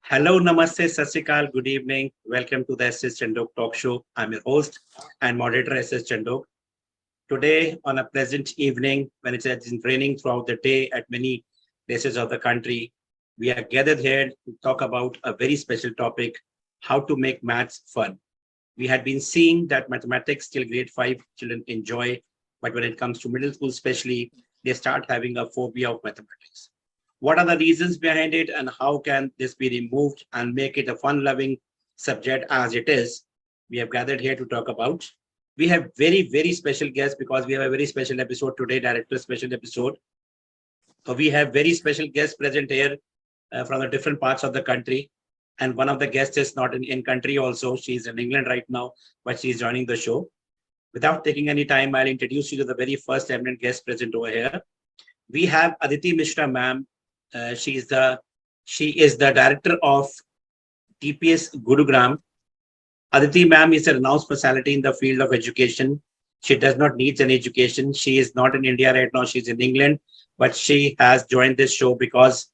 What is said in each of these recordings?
Hello, Namaste, Sasrikal, good evening. Welcome to the S.S.Chandhok talk show. I'm your host and moderator, S.S. Chandhok. Today, on a pleasant evening, when it has been raining throughout the day at many places of the country, we are gathered here to talk about a very special topic, how to make maths fun. We had been seeing that mathematics till grade 5 children enjoy, but when it comes to middle school especially, they start having a phobia of mathematics. What are the reasons behind it and how can this be removed and make it a fun-loving subject as it is? We have gathered here to talk about. We have very special guests because we have a very special episode today, director special episode. We have very special guests present here from the different parts of the country. And one of the guests is not in country also. She's in England right now, but she's joining the show. Without taking any time, I'll introduce you to the very first eminent guest present over here. We have Aditi Mishra ma'am. She is the director of TPS Gurugram. Aditi ma'am is a renowned personality in the field of education. She does not need an education. She is not in India right now. She's in England, but she has joined this show because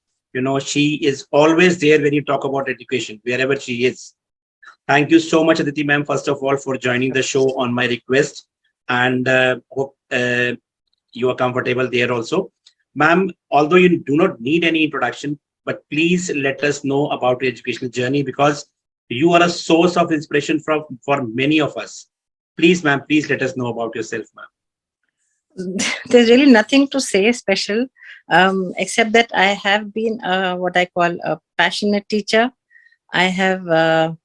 she is always there when you talk about education, wherever she is. Thank you so much, Aditi ma'am, first of all, for joining the show on my request, and hope you are comfortable there also. Ma'am, although you do not need any introduction, but please let us know about your educational journey because you are a source of inspiration for many of us. Please, ma'am, please let us know about yourself, ma'am. There's really nothing to say special, except that I have been what I call a passionate teacher. I have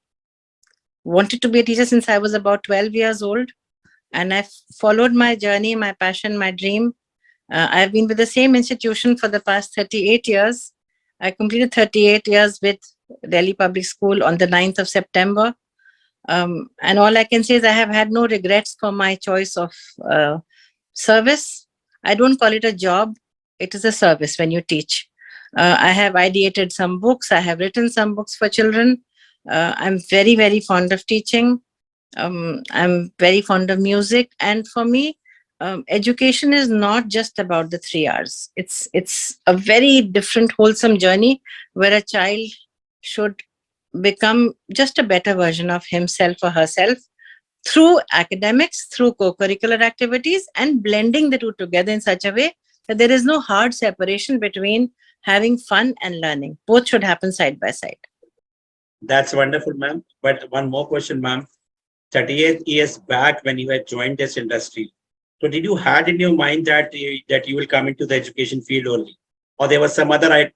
wanted to be a teacher since I was about 12 years old, and I've followed my journey, my passion, my dream. I've been with the same institution for the past 38 years. I completed 38 years with Delhi Public School on the 9th of September. And all I can say is I have had no regrets for my choice of service. I don't call it a job. It is a service when you teach. I have ideated some books. I have written some books for children. I'm very fond of teaching. I'm very fond of music. And for me, education is not just about the 3 hours. It's a very different, wholesome journey where a child should become just a better version of himself or herself through academics, through co-curricular activities, and blending the two together in such a way that there is no hard separation between having fun and learning. Both should happen side by side. That's wonderful, ma'am. But one more question, ma'am. 38 years back when you had joined this industry, so did you had in your mind that you will come into the education field only, or there was some other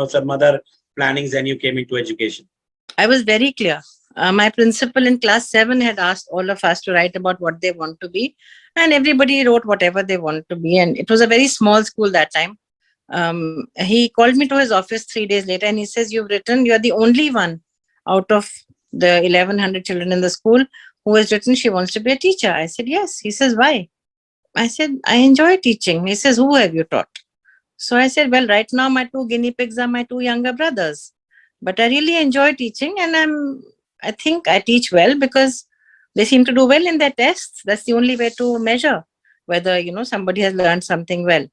some other plannings and you came into education? I was very clear. My principal in class 7 had asked all of us to write about what they want to be, and everybody wrote whatever they want to be. And it was a very small school that time. He called me to his office 3 days later and he says, "You've written, you're the only one out of the 1100 children in the school who has written she wants to be a teacher." I said, "Yes." He says, "Why?" I said, "I enjoy teaching." He says, "Who have you taught?" So I said, "Well, right now my two guinea pigs are my two younger brothers. But I really enjoy teaching, and I think I teach well because they seem to do well in their tests. That's the only way to measure whether somebody has learned something well."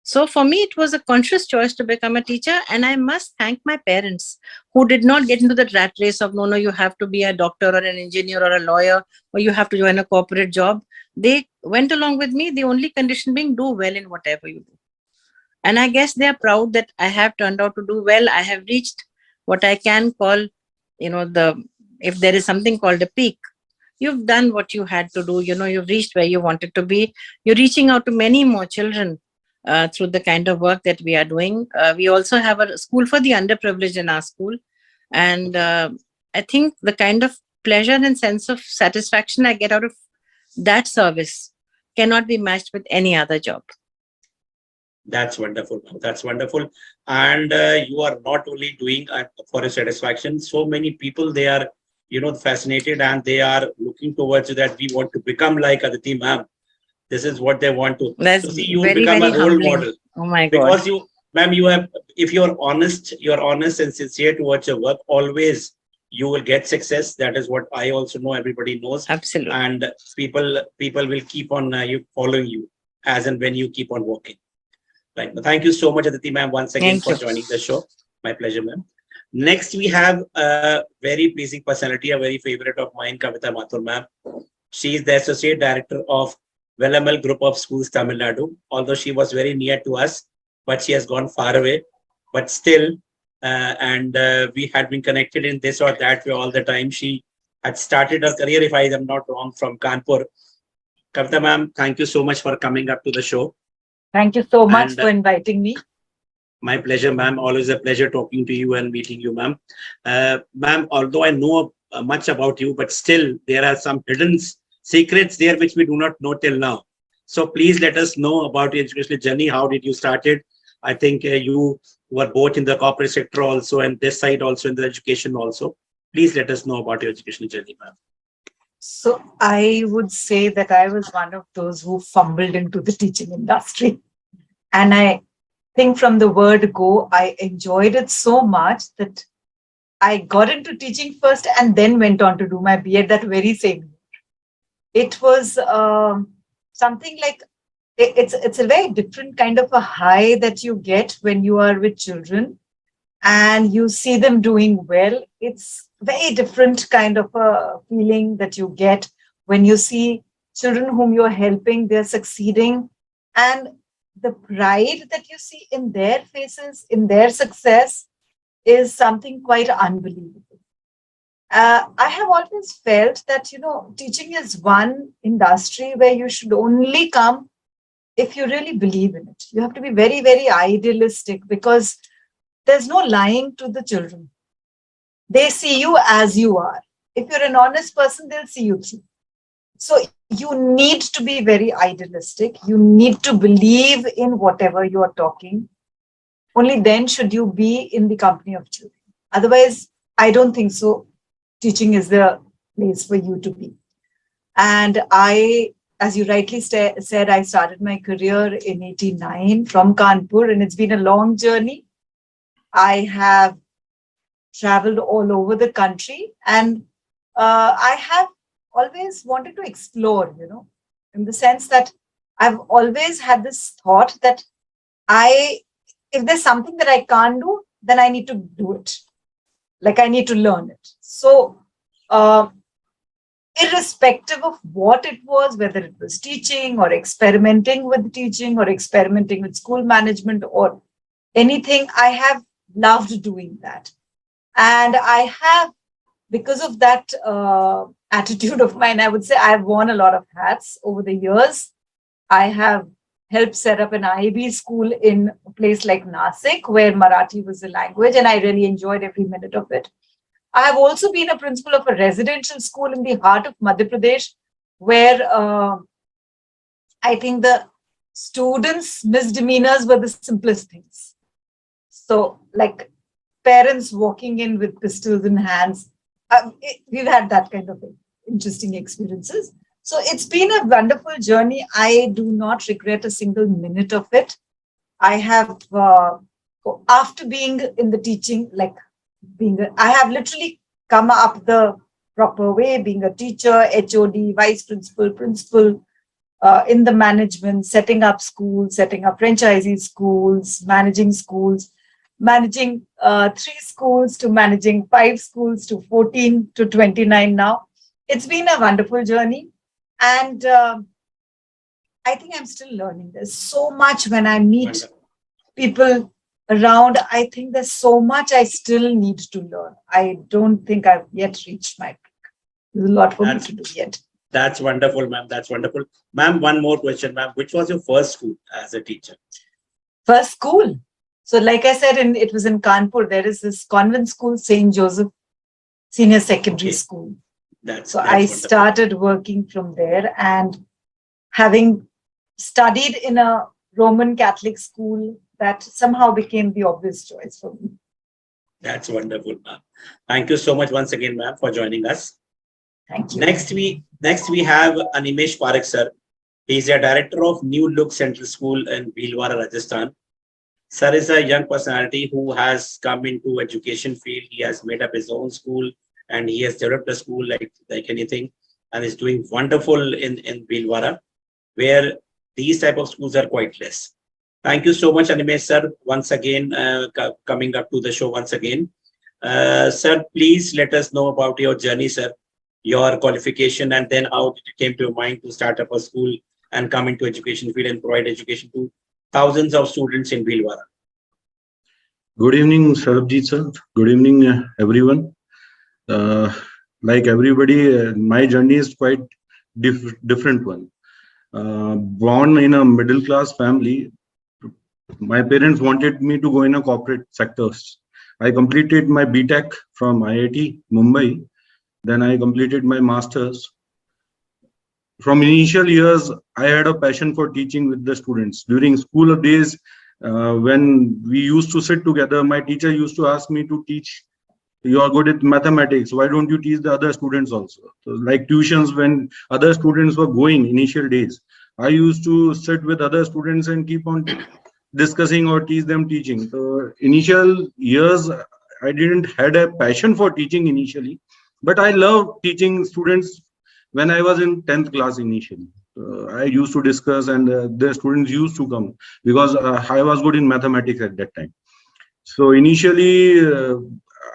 So for me, it was a conscious choice to become a teacher, and I must thank my parents who did not get into the rat race of no, you have to be a doctor or an engineer or a lawyer, or you have to join a corporate job. They went along with me. The only condition being do well in whatever you do. And I guess they are proud that I have turned out to do well. I have reached what I can call, if there is something called a peak, you've done what you had to do. You've reached where you wanted to be. You're reaching out to many more children through the kind of work that we are doing. We also have a school for the underprivileged in our school. And I think the kind of pleasure and sense of satisfaction I get out of that service cannot be matched with any other job. That's wonderful. That's wonderful. And you are not only doing for a satisfaction. So many people, they are, fascinated and they are looking towards that. We want to become like Aditi ma'am. This is what they want to. That's So see, you very, become very a role humbling. model Oh my God. because ma'am, if you're honest and sincere towards your work, always you will get success. That is what I also know. Everybody knows. Absolutely. And people will keep on you following you as and when you keep on working. Right. Thank you so much, Aditi ma'am, once again Thank for you. joining the show. My pleasure, ma'am. Next, we have a very pleasing personality, a very favorite of mine, Kavita Mathur ma'am. She is the Associate Director of Vellamal Group of Schools, Tamil Nadu. Although she was very near to us, but she has gone far away. But still, and we had been connected in this or that way all the time. She had started her career, if I am not wrong, from Kanpur. Kavita ma'am, thank you so much for coming up to the show. Thank you so much And for inviting me. my pleasure, ma'am. Always a pleasure talking to you and meeting you, ma'am. Ma'am, although I know much about you, but still there are some hidden secrets there which we do not know till now. So please let us know about your educational journey. How did you start it? I think you were both in the corporate sector also and this side also in the education also. Please let us know about your educational journey, ma'am. So I would say that I was one of those who fumbled into the teaching industry. And I think from the word go, I enjoyed it so much that I got into teaching first and then went on to do my B.Ed that very same year. It was something like it's a very different kind of a high that you get when you are with children and you see them doing well. It's very different kind of a feeling that you get when you see children whom you're helping, they're succeeding. And the pride that you see in their faces, in their success, is something quite unbelievable. I have always felt that, teaching is one industry where you should only come if you really believe in it. You have to be very, very idealistic because there's no lying to the children. They see you as you are. If you're an honest person, they'll see you through. So you need to be very idealistic. You need to believe in whatever you are talking. Only then should you be in the company of children. Otherwise, I don't think so. Teaching is the place for you to be. And as you rightly said, I started my career in 89 from Kanpur, and it's been a long journey. I have traveled all over the country, and I have always wanted to explore, in the sense that I've always had this thought that if there's something that I can't do, then I need to do it. Like I need to learn it. So, irrespective of what it was, whether it was teaching or experimenting with teaching or experimenting with school management or anything, I have loved doing that. And I have, because of that attitude of mine, I would say I've worn a lot of hats over the years. I have helped set up an IB school in a place like Nasik, where Marathi was the language, and I really enjoyed every minute of it. I have also been a principal of a residential school in the heart of Madhya Pradesh, where I think the students' misdemeanors were the simplest things. So, like parents walking in with pistols in hands, we've had that kind of interesting experiences. So it's been a wonderful journey. I do not regret a single minute of it. I have, after being in the teaching, I have literally come up the proper way, being a teacher, HOD, vice principal, principal, in the management, setting up schools, setting up franchisee schools, managing 3 schools to managing 5 schools to 14 to 29 now. It's been a wonderful journey. And I think I'm still learning. There's so much when I meet people around. I think there's so much I still need to learn. I don't think I've yet reached my peak. There's a lot for me to do yet. That's wonderful, ma'am. That's wonderful. Ma'am, one more question, ma'am. Which was your first school as a teacher? First school. So like I said, it was in Kanpur. There is this convent school, St. Joseph Senior Secondary School. So I wonderful. started working from there, and having studied in a Roman Catholic school, that somehow became the obvious choice for me. That's wonderful, ma'am. Thank you so much once again, ma'am, for joining us. Thank you. Next we have Animesh Parekh sir. He is a director of New Look Central School in Bhilwara, Rajasthan. Sir is a young personality who has come into education field. He has made up his own school and he has developed a school like anything, and is doing wonderful in Bhilwara, where these type of schools are quite less. Thank you so much, Animesh sir, once again, coming up to the show once again. Sir, please let us know about your journey, sir, your qualification, and then how did it came to your mind to start up a school and come into education field and provide education to thousands of students in Bhilwara. Good evening, Sarabjit sir. Good evening, everyone. Uh, like everybody, my journey is quite different one. Born in a middle class family, my parents wanted me to go in a corporate sectors. I completed my BTech from IIT Mumbai. Then I completed my masters. From initial years, I had a passion for teaching with the students. During school days, when we used to sit together, my teacher used to ask me to teach. You are good at mathematics. Why don't you teach the other students also? So like tuitions, when other students were going initial days, I used to sit with other students and keep on discussing or teach them teaching. So initial years, I didn't had a passion for teaching initially, but I love teaching students when I was in 10th class initially. I used to discuss and the students used to come because I was good in mathematics at that time. So initially,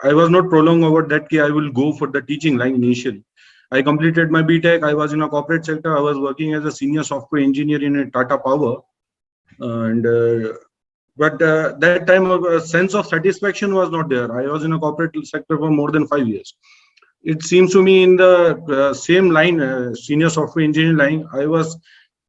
I was not prolonged over that key. I will go for the teaching line initially. I completed my BTech. I was in a corporate sector. I was working as a senior software engineer in a Tata Power. And but that time a sense of satisfaction was not there. I was in a corporate sector for more than 5 years. It seems to me in the same line, senior software engineering line,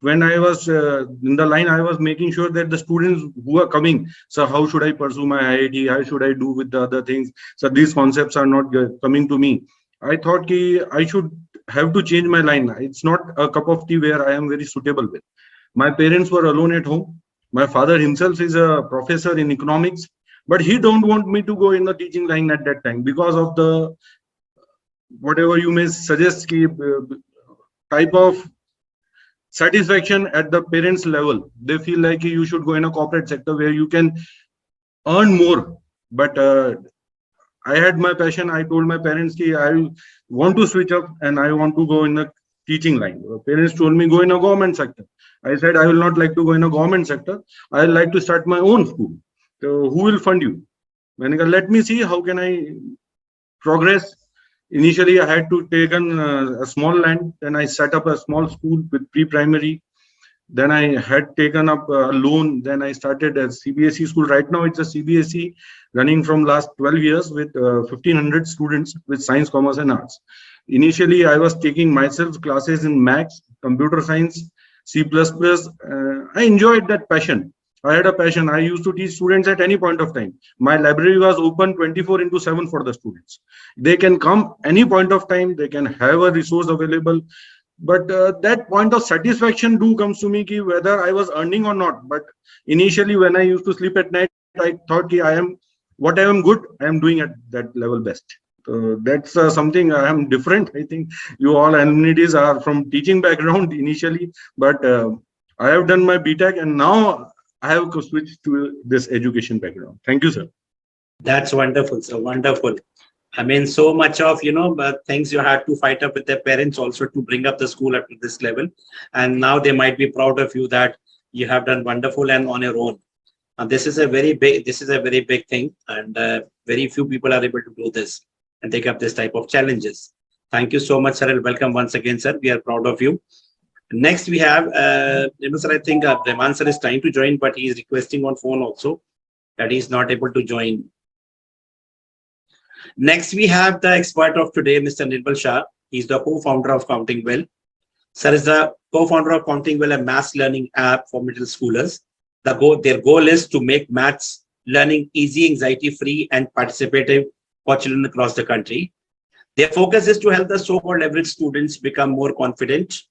when I was in the line, I was making sure that the students who are coming, so how should I pursue my IIT? How should I do with the other things? So these concepts are not coming to me. I thought I should have to change my line. It's not a cup of tea where I am very suitable with. My parents were alone at home. My father himself is a professor in economics, but he don't want me to go in the teaching line at that time because of the whatever you may suggest type of satisfaction at the parents level. They feel like you should go in a corporate sector where you can earn more. But I had my passion. I told my parents I want to switch up and I want to go in the teaching line. Parents told me go in a government sector. I said I will not like to go in a government sector. I like to start my own school. So who will fund you? Let me see how can I progress. Initially, I had to take a small land. Then I set up a small school with pre-primary. Then I had taken up a loan. Then I started a CBSE school. Right now, it's a CBSE running from last 12 years with 1,500 students with science, commerce, and arts. Initially, I was taking myself classes in maths, computer science, C++. I enjoyed that passion. I had a passion. I used to teach students at any point of time. My library was open 24/7 for the students. They can come any point of time. They can have a resource available. But that point of satisfaction comes to me whether I was earning or not. But initially, when I used to sleep at night, I thought I am what I am good. I am doing at that level best. That's something I am different. I think you all amenities are from teaching background initially, but I have done my BTech and now I have switched to this education background. Thank you, sir. That's wonderful, sir. Wonderful. I mean, so much of, things you had to fight up with their parents also to bring up the school up to this level. And now they might be proud of you that you have done wonderful and on your own. And this is a very big thing. And very few people are able to do this and take up this type of challenges. Thank you so much, sir. And welcome once again, sir. We are proud of you. Next, we have, sir, I think Reman sir is trying to join, but he is requesting on phone also that he is not able to join. Next, we have the expert of today, Mr. Nirbal Shah. He's the co-founder of Counting Well. Sir is the co-founder of Counting Well, a maths learning app for middle schoolers. Their goal is to make maths learning easy, anxiety-free, and participative for children across the country. Their focus is to help the so-called average students become more confident.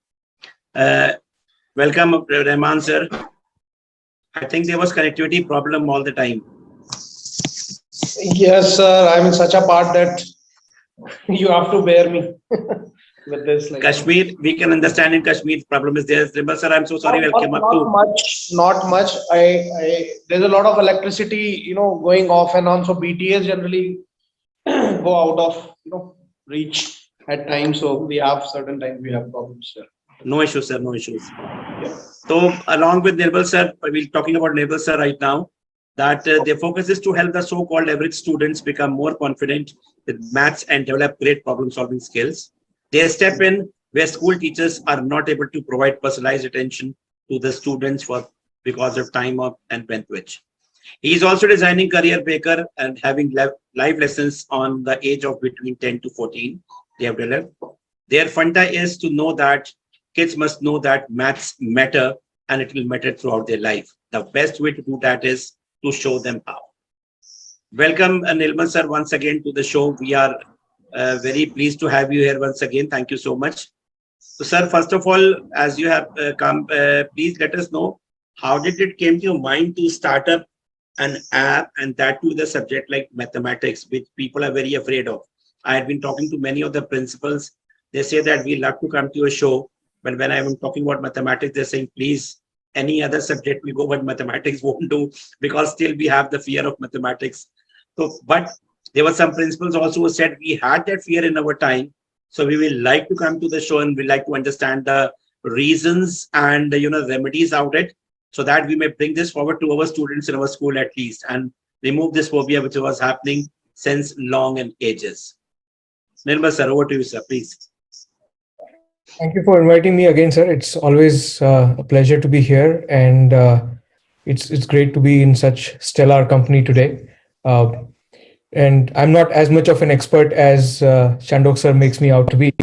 Welcome, Rahman sir. I think there was connectivity problem all the time. Yes, sir. I'm in such a part that you have to bear me with this. Kashmir, we can understand in Kashmir problem is there. Sir, I'm so sorry. Welcome not much. There's a lot of electricity, going off and on. So BTS generally go out of, reach at times. So we have certain times we have problems, sir. No issues, sir. No issues. Yeah. So along with Nirbal sir, we're talking about Nirbal sir right now. that their focus is to help the so-called average students become more confident with maths and develop great problem-solving skills. They step in where school teachers are not able to provide personalized attention to the students for because of time of and bandwidth. He is also designing career maker and having live lessons on the age of between 10 to 14. They have developed. Their funda is to know that kids must know that maths matter and it will matter throughout their life. The best way to do that is to show them how. Welcome, Nilman sir, once again to the show. We are very pleased to have you here once again. Thank you so much. So, sir, first of all, as you have come, please let us know how did it came to your mind to start up an app and that to the subject like mathematics, which people are very afraid of. I have been talking to many of the principals. They say that we love to come to a show, but when I'm talking about mathematics, they're saying, please, any other subject will go, but mathematics won't do because still we have the fear of mathematics. So, but there were some principals also who said we had that fear in our time. So we will like to come to the show and we like to understand the reasons and remedies out it so that we may bring this forward to our students in our school at least and remove this phobia which was happening since long and ages. Nirmal sir, over to you, sir, please. Thank you for inviting me again, sir. It's always a pleasure to be here, and it's great to be in such stellar company today. Uh, and I'm not as much of an expert as Chandok sir makes me out to be.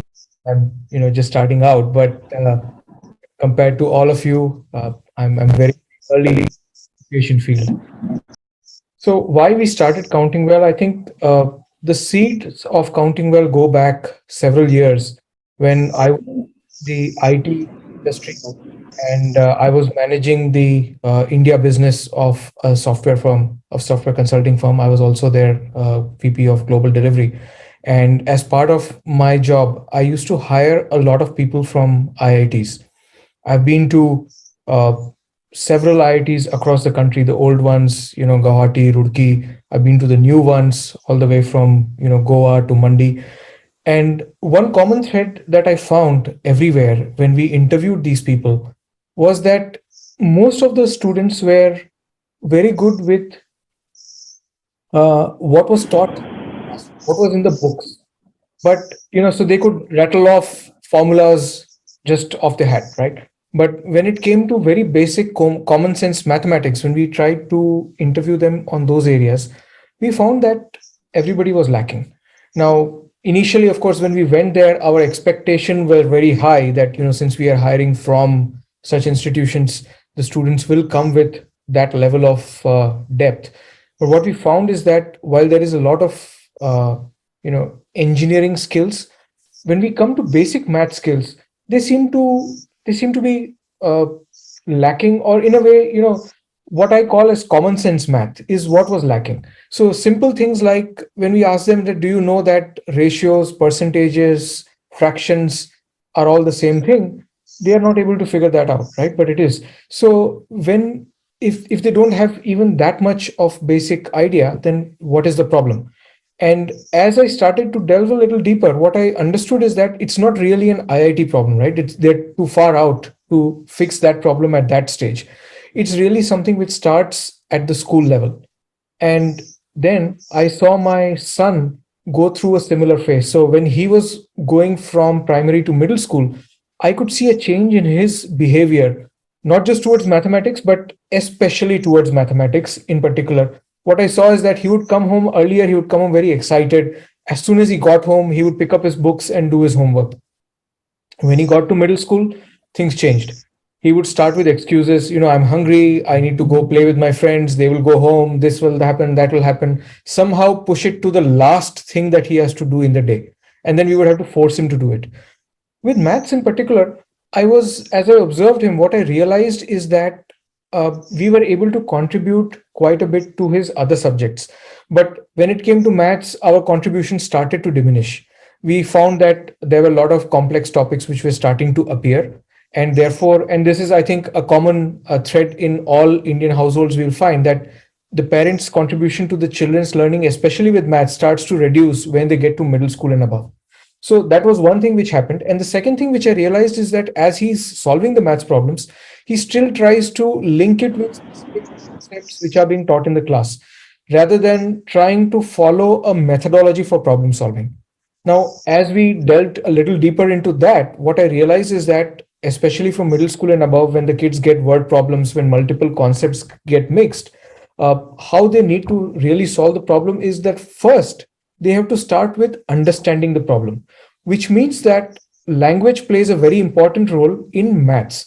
I'm just starting out, but compared to all of you, I'm very early in the education field. So why we started Counting Well? I think the seeds of Counting Well go back several years when I was in the IT industry and I was managing the India business of a software firm, of software consulting firm. I was also their VP of global delivery. And as part of my job, I used to hire a lot of people from IITs. I've been to uh, several IITs across the country, the old ones, Guwahati, Roorkee. I've been to the new ones all the way from, Goa to Mandi. And one common thread that I found everywhere when we interviewed these people was that most of the students were very good with what was taught, what was in the books. But so they could rattle off formulas just off the hat, right? But when it came to very basic common sense mathematics, when we tried to interview them on those areas, we found that everybody was lacking. Now, initially, of course, when we went there, our expectation were very high that since we are hiring from such institutions, the students will come with that level of depth. But what we found is that while there is a lot of engineering skills, when we come to basic math skills, they seem to be lacking, or in a way, what I call as common sense math is what was lacking. So simple things like when we ask them that, do you know that ratios, percentages, fractions are all the same thing? They are not able to figure that out, right? But it is. So when if they don't have even that much of basic idea, then what is the problem? And as I started to delve a little deeper, what I understood is that it's not really an IIT problem, right? They're too far out to fix that problem at that stage. It's really something which starts at the school level. And then I saw my son go through a similar phase. So when he was going from primary to middle school, I could see a change in his behavior, not just towards mathematics, but especially towards mathematics in particular. What I saw is that he would come home earlier, he would come home very excited. As soon as he got home, he would pick up his books and do his homework. When he got to middle school, things changed. He would start with excuses, I'm hungry, I need to go play with my friends, they will go home, this will happen, that will happen. Somehow push it to the last thing that he has to do in the day. And then we would have to force him to do it. With maths in particular, as I observed him, what I realized is that we were able to contribute quite a bit to his other subjects. But when it came to maths, our contribution started to diminish. We found that there were a lot of complex topics which were starting to appear. And therefore, and this is, I think, a common thread in all Indian households, we'll find that the parents' contribution to the children's learning, especially with maths, starts to reduce when they get to middle school and above. So that was one thing which happened. And the second thing which I realized is that as he's solving the maths problems, he still tries to link it with specific concepts which are being taught in the class rather than trying to follow a methodology for problem solving. Now, as we delved a little deeper into that, what I realized is that, especially from middle school and above, when the kids get word problems, when multiple concepts get mixed, how they need to really solve the problem is that first they have to start with understanding the problem, which means that language plays a very important role in maths.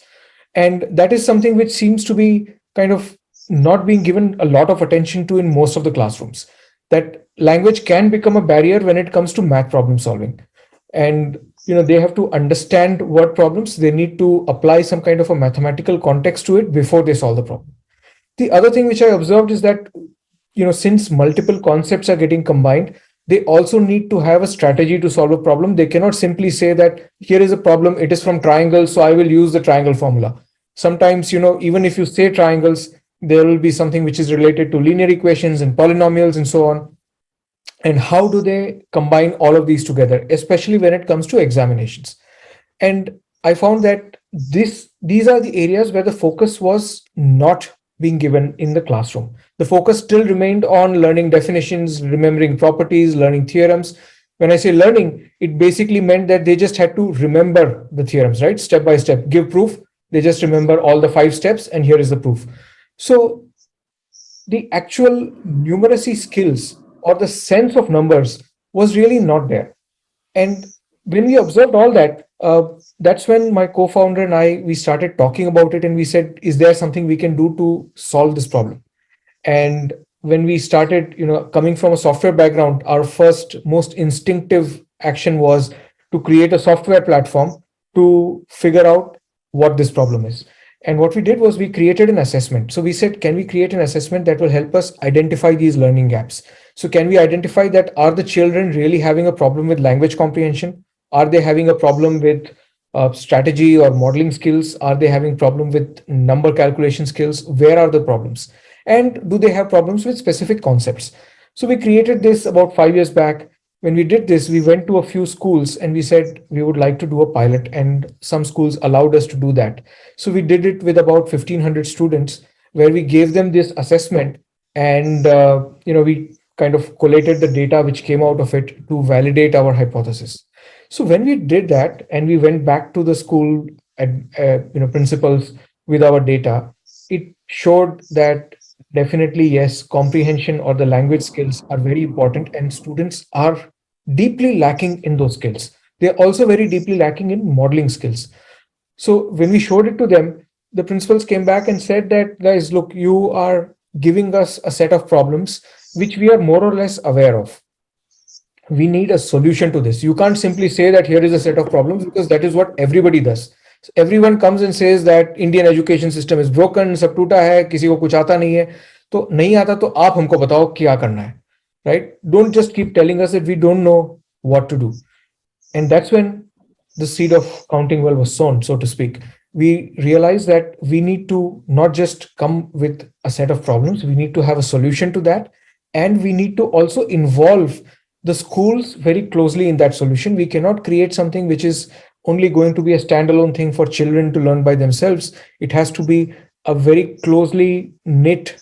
And that is something which seems to be kind of not being given a lot of attention to in most of the classrooms. That language can become a barrier when it comes to math problem solving. And they have to understand word problems. They need to apply some kind of a mathematical context to it before they solve the problem. The other thing which I observed is that, since multiple concepts are getting combined, they also need to have a strategy to solve a problem. They cannot simply say that here is a problem, it is from triangles, so I will use the triangle formula. Sometimes, even if you say triangles, there will be something which is related to linear equations and polynomials and so on. And how do they combine all of these together, especially when it comes to examinations? And I found that these are the areas where the focus was not being given in the classroom. The focus still remained on learning definitions, remembering properties, learning theorems. When I say learning, it basically meant that they just had to remember the theorems, right? Step by step, give proof. They just remember all the 5 steps, and here is the proof. So the actual numeracy skills or the sense of numbers was really not there. And when we observed all that, that's when my co-founder and we started talking about it, and we said, is there something we can do to solve this problem? And when we started, coming from a software background, our first most instinctive action was to create a software platform to figure out what this problem is. And what we did was we created an assessment. So we said, can we create an assessment that will help us identify these learning gaps? So can we identify that, are the children really having a problem with language comprehension? Are they having a problem with strategy or modeling skills? Are they having problem with number calculation skills? Where are the problems? And do they have problems with specific concepts? So we created this about 5 years back. When we did this, we went to a few schools and we said we would like to do a pilot, and some schools allowed us to do that. So we did it with about 1,500 students, where we gave them this assessment, and we kind of collated the data which came out of it to validate our hypothesis. So when we did that and we went back to the school principals with our data, it showed that definitely, yes, comprehension or the language skills are very important, and students are deeply lacking in those skills. They're also very deeply lacking in modeling skills. So when we showed it to them, the principals came back and said that, guys, look, you are giving us a set of problems which we are more or less aware of. We need a solution to this. You can't simply say that here is a set of problems, because that is what everybody does. Everyone comes and says that Indian education system is broken, सब टूटा है, किसी को कुछ आता नहीं है. तो नहीं आता तो आप हमको बताओ क्या करना है, right? Don't just keep telling us that we don't know what to do. And that's when the seed of counting well was sown, so to speak. We realized that we need to not just come with a set of problems, we need to have a solution to that. And we need to also involve the schools very closely in that solution. We cannot create something which is only going to be a standalone thing for children to learn by themselves. It has to be a very closely knit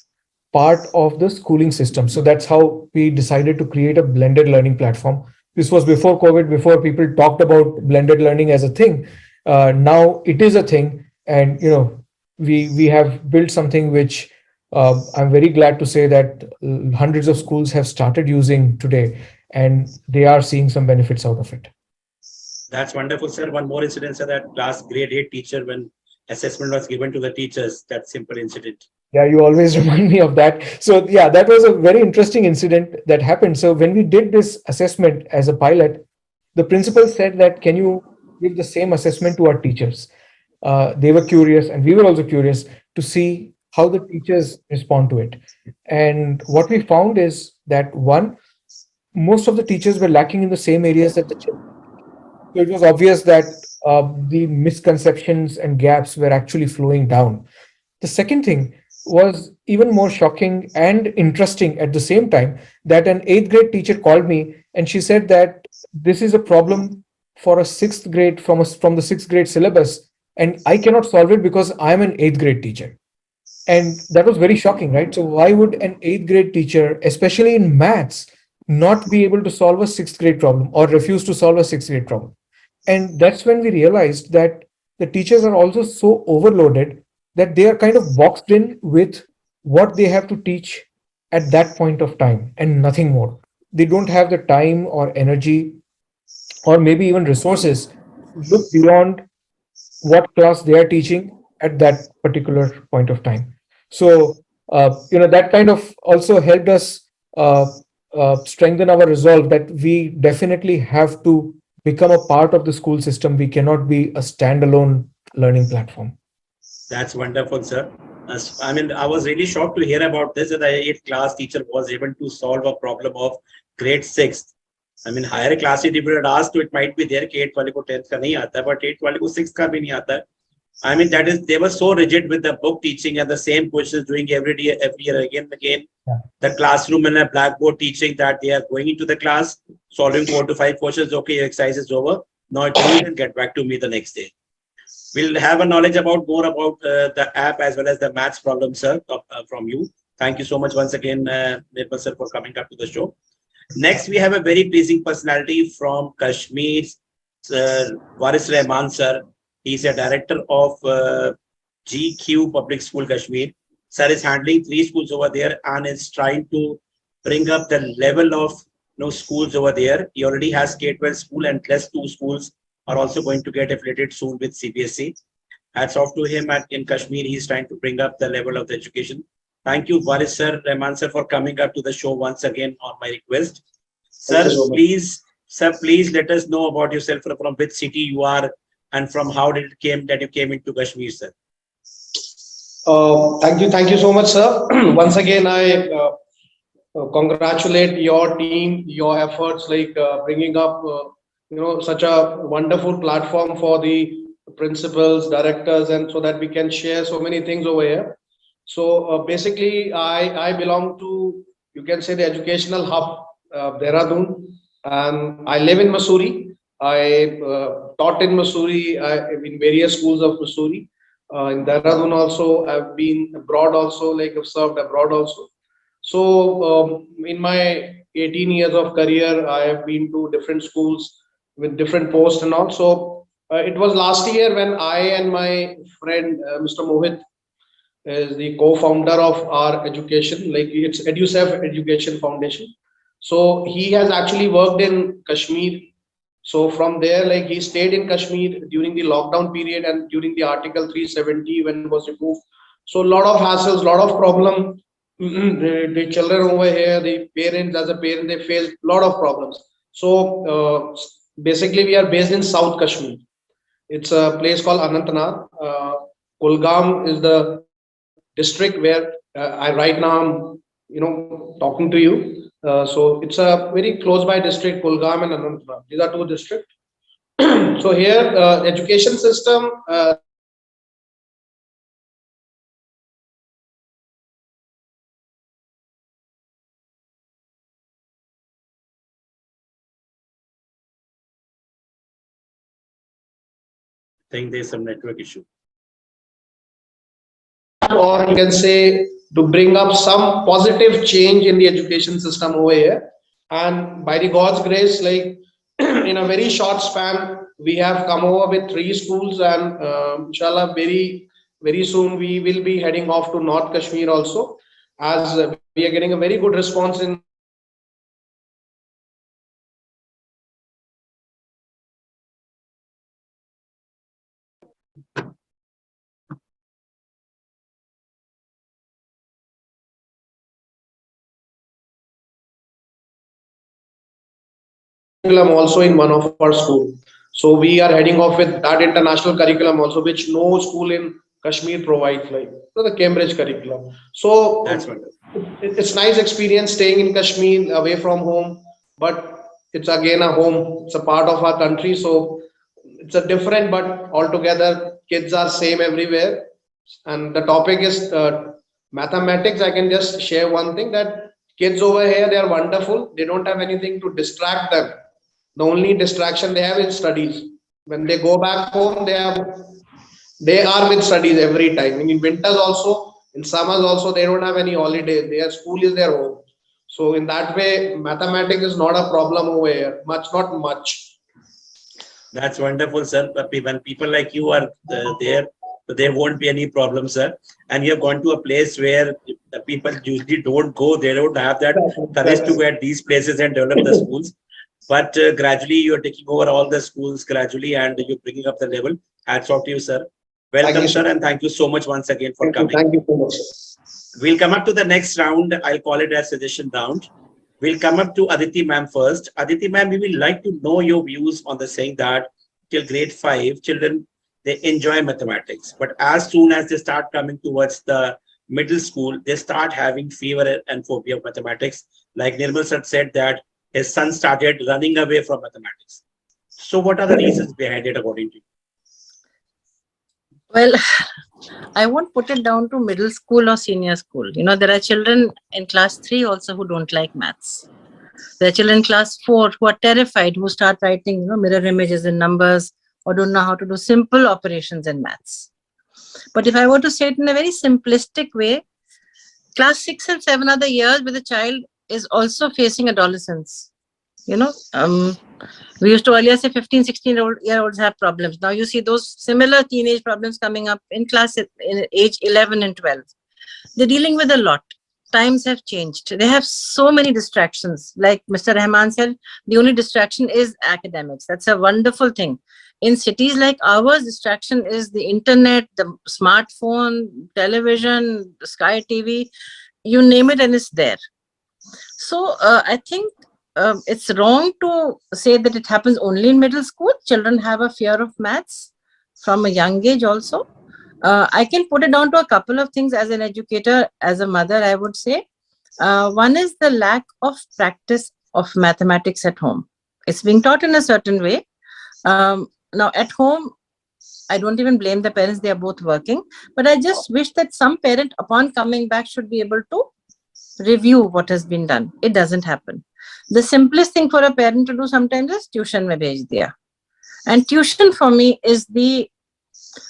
part of the schooling system. So that's how we decided to create a blended learning platform. This was before COVID, before people talked about blended learning as a thing. Now it is a thing, and we have built something which I'm very glad to say that hundreds of schools have started using today, and they are seeing some benefits out of it. That's wonderful, sir. One more incident, sir, that class grade 8 teacher, when assessment was given to the teachers, that simple incident. Yeah, you always remind me of that. So yeah, that was a very interesting incident that happened. So when we did this assessment as a pilot, the principal said that, can you give the same assessment to our teachers? They were curious, and we were also curious to see how the teachers respond to it. And what we found is that, one, most of the teachers were lacking in the same areas that the children. So it was obvious that the misconceptions and gaps were actually flowing down. The second thing was even more shocking and interesting at the same time, that an 8th grade teacher called me and she said that this is a problem for a 6th grade from the 6th grade syllabus, and I cannot solve it because I'm an 8th grade teacher. And that was very shocking, right? So why would an eighth grade teacher, especially in maths, not be able to solve a sixth grade problem or refuse to solve a sixth grade problem? And that's when we realized that the teachers are also so overloaded that they are kind of boxed in with what they have to teach at that point of time and nothing more. They don't have the time or energy or maybe even resources to look beyond what class they are teaching at that particular point of time. So, that kind of also helped us uh, strengthen our resolve that we definitely have to become a part of the school system. We cannot be a standalone learning platform. That's wonderful, sir. I mean, I was really shocked to hear about this, that the eighth class teacher was able to solve a problem of grade sixth. I mean, higher class if you had asked, it might be there कि 8th वाले को 10th का नहीं आता, but 8th वाले को 6th का भी नहीं आता. I mean, that is, they were so rigid with the book teaching and the same questions doing every year again and again. Yeah. The classroom and a blackboard teaching that they are going into the class, solving 4 to 5 questions. Okay, your exercise is over. Now you can get back to me the next day. We'll have a knowledge about more about the app as well as the maths problem, sir, from you. Thank you so much once again, Nirmal sir, for coming up to the show. Next, we have a very pleasing personality from Kashmir, Sir Waris Rahman, sir. He's a director of GQ Public School, Kashmir. Sir is handling 3 schools over there and is trying to bring up the level of schools over there. He already has K-12 school and plus 2 schools are also going to get affiliated soon with CBSE. Hats off to him in Kashmir. He's trying to bring up the level of the education. Thank you, Waris sir, Rahman sir, for coming up to the show once again on my request. Sir, please let us know about yourself, from which city you are and from how did it came that you came into Kashmir, sir. Thank you so much, sir. Once again, I congratulate your team, your efforts, like bringing up, such a wonderful platform for the principals, directors, and so that we can share so many things over here. So basically, I belong to, you can say, the educational hub, Dehradun, and I live in Mussoorie. I taught in Mussoorie, in various schools of Mussoorie. In Dehradun also, I've been abroad also, like I've served abroad also. So in my 18 years of career, I have been to different schools with different posts and all. So it was last year when I and my friend Mr. Mohit is the co-founder of our education, like it's EduSafe Education Foundation. So he has actually worked in Kashmir. So from there, like he stayed in Kashmir during the lockdown period and during the Article 370 when it was removed. So a lot of hassles, lot of problem. The children over here, the parents, as a parent, they face a lot of problems. So basically, we are based in South Kashmir. It's a place called Anantnag. Kulgam is the district where I right now I'm, talking to you. So it's a very close by district, Kulgam and Anantnag. These are 2 districts. So here, education system. I think there's some network issue. Or you can say to bring up some positive change in the education system over here. And by the God's grace, like in a very short span, we have come over with 3 schools, and inshallah, very soon we will be heading off to North Kashmir also, as we are getting a very good response in curriculum also in one of our school. So we are heading off with that international curriculum also, which no school in Kashmir provides, like the Cambridge curriculum. So That's wonderful. it's nice experience staying in Kashmir away from home, but it's again a home. It's a part of our country, so it's a different, but altogether kids are same everywhere. And the topic is mathematics. I can just share one thing, that kids over here, they are wonderful. They don't have anything to distract them. The only distraction they have is studies. When they go back home, they are with studies every time. In winters also, In summers also, they don't have any holiday. Their school is their home. So in that way, mathematics is not a problem over here. Much, not much. That's wonderful, sir. But when people like you are there, there won't be any problem, sir. And you have gone to a place where the people usually don't go. They don't have that courage to go at these places and develop the schools. But gradually, you're taking over all the schools gradually, and you're bringing up the level. Hats off to you, sir. Thank Welcome, you, sir, sir. and thank you so much once again for Thank you. coming. Thank you so much, sir. We'll come up to the next round. I'll call it as suggestion round. We'll come up to Aditi ma'am first. Aditi ma'am, we will like to know your views on the saying that till grade 5, children, they enjoy mathematics. But as soon as they start coming towards the middle school, they start having fear and phobia of mathematics. Like Nirmal sir said that his son started running away from mathematics. So what are the reasons behind it according to you? Well, I won't put it down to middle school or senior school. You know, there are children in class 3 also who don't like maths. There are children in class 4 who are terrified, who start writing, mirror images in numbers or don't know how to do simple operations in maths. But if I were to say it in a very simplistic way, class 6 and 7 are the years where the child is also facing adolescence. We used to earlier say 15, 16-year-olds have problems. Now you see those similar teenage problems coming up in age 11 and 12. They're dealing with a lot. Times have changed. They have so many distractions. Like Mr. Rahman said, the only distraction is academics. That's a wonderful thing. In cities like ours, distraction is the internet, the smartphone, television, Sky TV, you name it and it's there. So I think it's wrong to say that it happens only in middle school. Children have a fear of maths from a young age also. I can put it down to a couple of things as an educator, as a mother, I would say. One is the lack of practice of mathematics at home. It's being taught in a certain way. Now, at home, I don't even blame the parents. They are both working. But I just wish that some parent, upon coming back, should be able to review what has been done. It doesn't happen. The simplest thing for a parent to do sometimes is tuition mein bhej diya. And tuition for me is the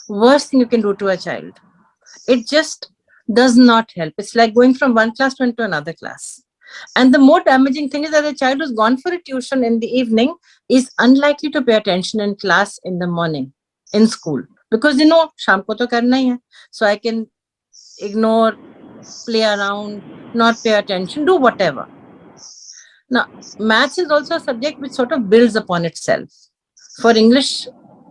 worst thing you can do to a child. It just does not help. It's like going from one class to into another class. And the more damaging thing is that a child who's gone for a tuition in the evening is unlikely to pay attention in class in the morning, in school. Because sham ko to karna hi hai. So I can ignore, play around, not pay attention, do whatever. Now, maths is also a subject which sort of builds upon itself. For English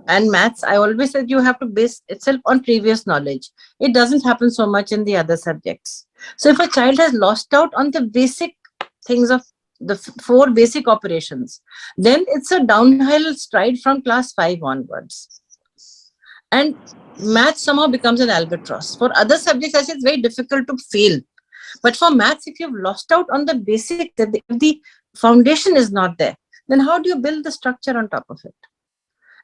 and maths, I always said you have to base itself on previous knowledge. It doesn't happen so much in the other subjects. So if a child has lost out on the basic things of the 4 basic operations, then it's a downhill stride from class 5 onwards. And maths somehow becomes an albatross. For other subjects, I say it's very difficult to fail. But for maths, if you've lost out on the basic, if the foundation is not there, then how do you build the structure on top of it?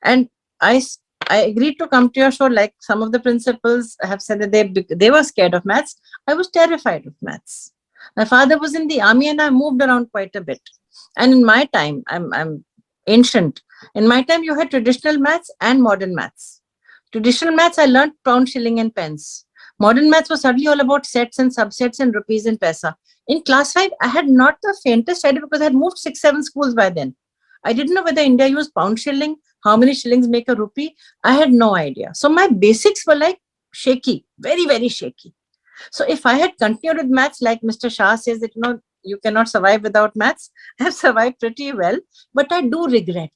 And I agreed to come to your show, like some of the principals have said that they were scared of maths. I was terrified of maths. My father was in the army and I moved around quite a bit. And in my time, I'm ancient. In my time, you had traditional maths and modern maths. Traditional maths, I learned pound, shilling and pence. Modern maths was suddenly all about sets and subsets and rupees and paisa. In class 5, I had not the faintest idea because I had moved 6, 7 schools by then. I didn't know whether India used pound shilling, how many shillings make a rupee. I had no idea. So my basics were like shaky, very, very shaky. So if I had continued with maths, like Mr. Shah says that, you cannot survive without maths, I have survived pretty well, but I do regret.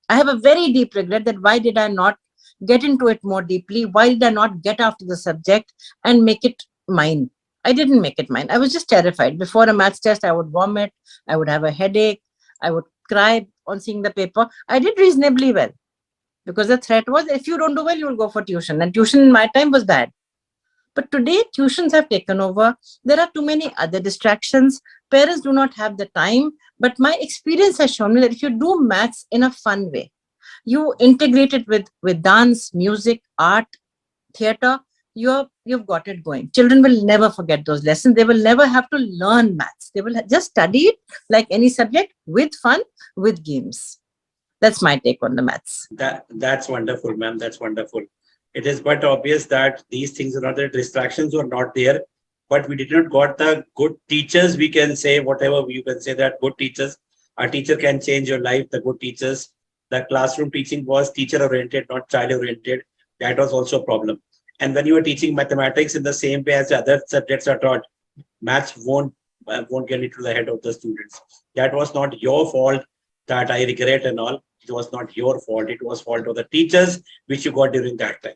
I have a very deep regret that why did I not get into it more deeply? Why did I not get after the subject and make it mine? I didn't make it mine. I was just terrified. Before a maths test, I would vomit. I would have a headache. I would cry on seeing the paper. I did reasonably well because the threat was if you don't do well, you will go for tuition. And tuition in my time was bad. But today, tuitions have taken over. There are too many other distractions. Parents do not have the time. But my experience has shown me that if you do maths in a fun way, you integrate it with dance, music, art, theater, you've got it going. Children will never forget those lessons. They will never have to learn maths. They will just study it like any subject with fun, with games. That's my take on the maths. That's wonderful, ma'am. That's wonderful. It is but obvious that these things are not, the distractions were not there, but we did not got the good teachers. We can say whatever you can say, that good teachers. A teacher can change your life. The good teachers. The classroom teaching was teacher oriented, not child oriented. That was also a problem. And when you are teaching mathematics in the same way as the other subjects are taught, maths won't get into the head of the students. That was not your fault. That I regret and all. It was not your fault. It was fault of the teachers which you got during that time.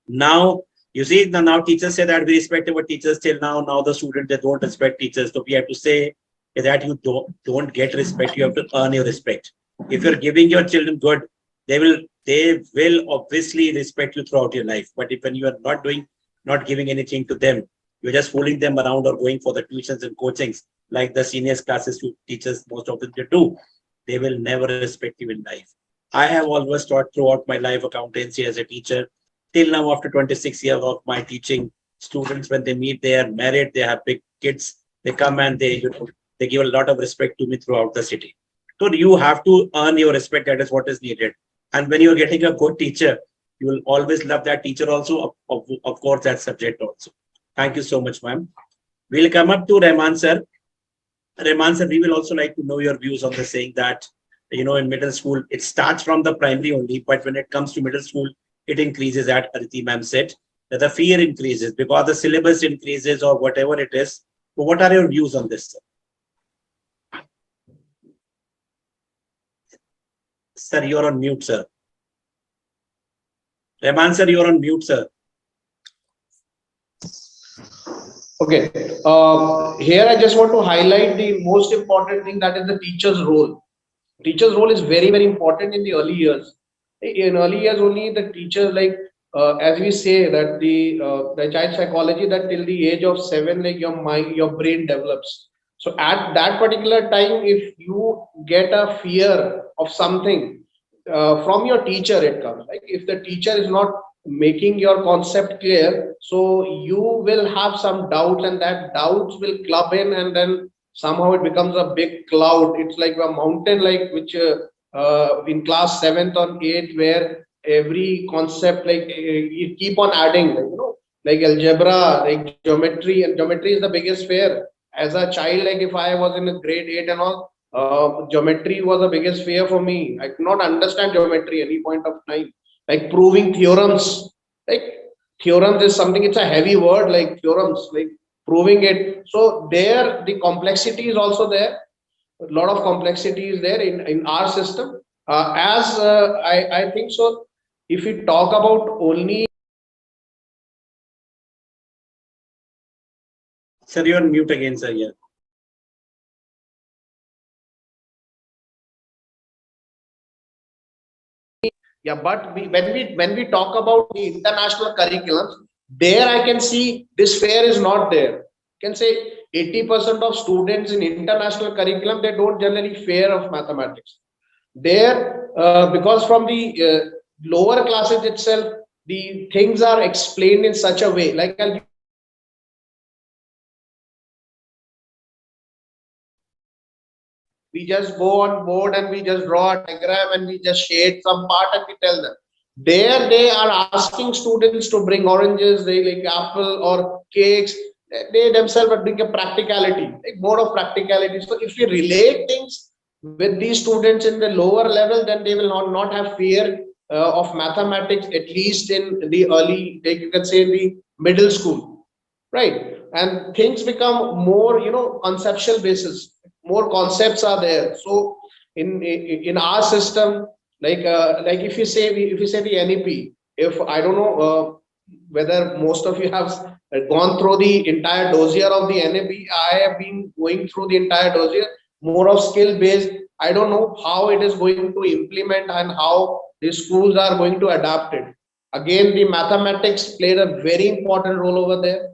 Now you see, now teachers say that we respect our teachers till now. Now the students, they don't respect teachers. So we have to say that you don't get respect. You have to earn your respect. If you're giving your children good, they will obviously respect you throughout your life. But if when you are not giving anything to them, you're just fooling them around or going for the tuitions and coachings like the seniors classes to teachers, most of them they do. They will never respect you in life. I have always taught throughout my life accountancy as a teacher. Till now, after 26 years of my teaching, students, when they meet, they are married, they have big kids, they come and they give a lot of respect to me throughout the city. So you have to earn your respect. That is what is needed. And when you're getting a good teacher, you will always love that teacher also, of course, that subject also. Thank you so much, ma'am. We'll come up to Rahman sir. Rahman sir, we will also like to know your views on the saying that, in middle school, it starts from the primary only, but when it comes to middle school, it increases, at Aditi ma'am said, that the fear increases because the syllabus increases or whatever it is. So what are your views on this, sir? Sir, you're on mute, sir. Rahman sir, you're on mute, sir. Okay. Here I just want to highlight the most important thing, that is the teacher's role. Teacher's role is very, very important in the early years. In early years, only the teacher, like as we say that the child psychology, that till the age of 7, like your mind, your brain develops. So at that particular time, if you get a fear of something from your teacher, it comes. Like if the teacher is not making your concept clear, so you will have some doubts, and that doubts will club in, and then somehow it becomes a big cloud. It's like a mountain, like which in class 7th or 8th, where every concept, like you keep on adding, like algebra, like geometry, and geometry is the biggest fear. As a child, like if I was in a grade 8 and all, geometry was the biggest fear for me. I could not understand geometry any point of time. Like proving theorems, like theorems is something, it's a heavy word, like theorems, like proving it. So there, the complexity is also there. A lot of complexity is there in our system. I think so. If we talk about only, Sir, you're on mute again, sir. Yeah. yeah, but when we talk about the international curriculums, there I can see this fear is not there. I can say 80% of students in international curriculum, they don't generally fear of mathematics. There, because from the lower classes itself, the things are explained in such a way. Like we just go on board and we just draw a diagram and we just shade some part and we tell them. There they are asking students to bring oranges, they like apple or cakes. They themselves are bring a practicality, like more of practicality. So if we relate things with these students in the lower level, then they will not have fear of mathematics, at least in the early, like you can say in the middle school, right? And things become more, conceptual basis, more concepts are there. So in our system, like if you say the NEP, if I don't know whether most of you have gone through the entire dossier of the NEP. I have been going through the entire dossier, more of skill based. I don't know how it is going to implement and how the schools are going to adapt it. Again, the mathematics played a very important role over there.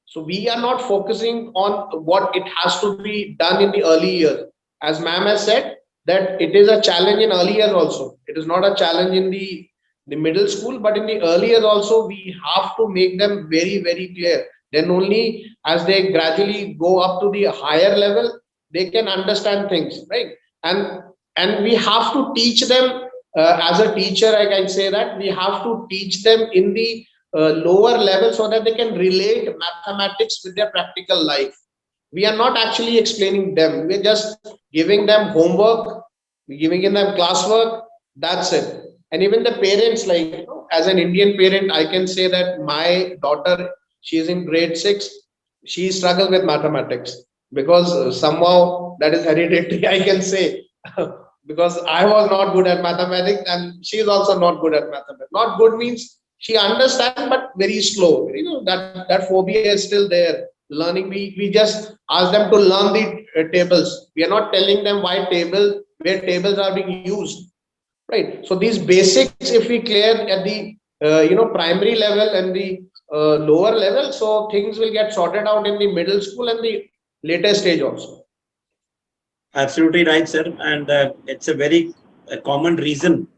So we are not focusing on what it has to be done in the early years. As ma'am has said, that it is a challenge in early years also. It is not a challenge in the middle school, but in the early years also, we have to make them very, very clear. Then only as they gradually go up to the higher level, they can understand things, right? And we have to teach them as a teacher, I can say that we have to teach them in the lower level so that they can relate mathematics with their practical life. We are not actually explaining them. We're just giving them homework, we're giving them classwork. That's it. And even the parents, like, as an Indian parent, I can say that my daughter, she is in grade 6. She struggles with mathematics because somehow that is hereditary, I can say. Because I was not good at mathematics and she is also not good at mathematics. Not good means she understands but very slow. That phobia is still there. Learning, we just ask them to learn the tables. We are not telling them where tables are being used, right? So these basics, if we clear at the primary level and the lower level, so things will get sorted out in the middle school and the later stage also. Absolutely right, sir. And it's a very common reason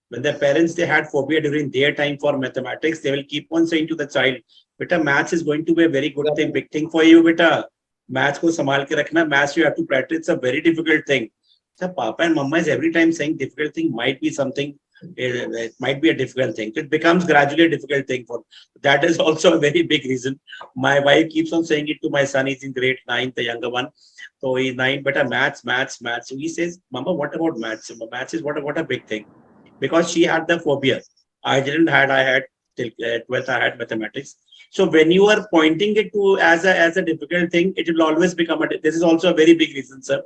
when the parents they had phobia during their time for mathematics, they will keep on saying to the child, "Beta, maths is going to be a very good thing, big thing for you, beta. Maths ko संभाल के रखना. Maths you have to practice. It's a very difficult thing." So Papa and Mama is every time saying difficult thing might be something. It might be a difficult thing. It becomes gradually a difficult thing for. That is also a very big reason. My wife keeps on saying it to my son. He's in grade 9, the younger one. So he's 9, but maths, maths, maths. So he says, "Mama, what about maths? Maths is what a big thing." Because she had the phobia. I didn't had. I had till 12th. I had mathematics. So when you are pointing it to as a difficult thing, it will always become a. This is also a very big reason, sir,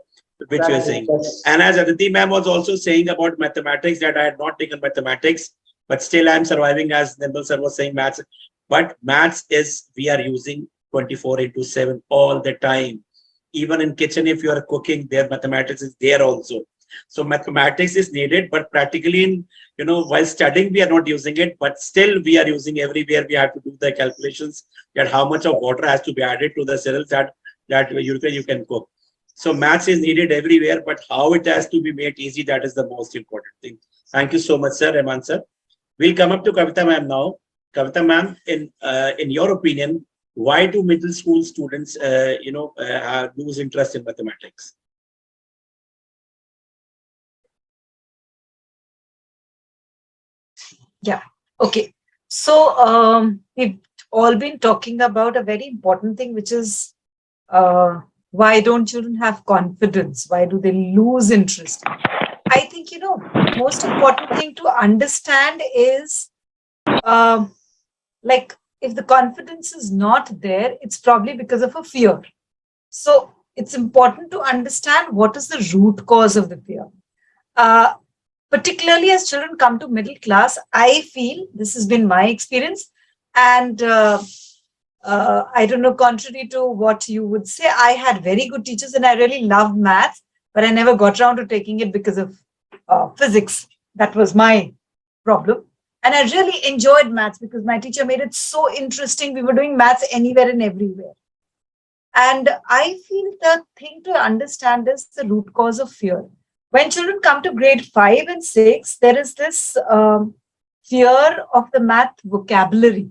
which you are saying. And as Aditi ma'am was also saying about mathematics, that I had not taken mathematics, but still I am surviving, as Nimble sir was saying, maths. But maths is we are using 24/7 all the time. Even in kitchen, if you are cooking, there mathematics is there also. So mathematics is needed, but practically in, while studying, we are not using it, but still we are using everywhere. We have to do the calculations that how much of water has to be added to the cereals that you can cook. So maths is needed everywhere, but how it has to be made easy, that is the most important thing. Thank you so much, sir, Reman sir. We'll come up to Kavita ma'am now. Kavita ma'am, in your opinion, why do middle school students, lose interest in mathematics? Yeah. Okay. So we've all been talking about a very important thing, which is why don't children have confidence? Why do they lose interest? I think, most important thing to understand is like if the confidence is not there, it's probably because of a fear. So it's important to understand what is the root cause of the fear. Particularly as children come to middle class, I feel this has been my experience. And I don't know, contrary to what you would say, I had very good teachers and I really loved maths, but I never got around to taking it because of physics. That was my problem. And I really enjoyed maths because my teacher made it so interesting. We were doing maths anywhere and everywhere. And I feel the thing to understand is the root cause of fear. When children come to grade 5 and 6, there is this fear of the math vocabulary.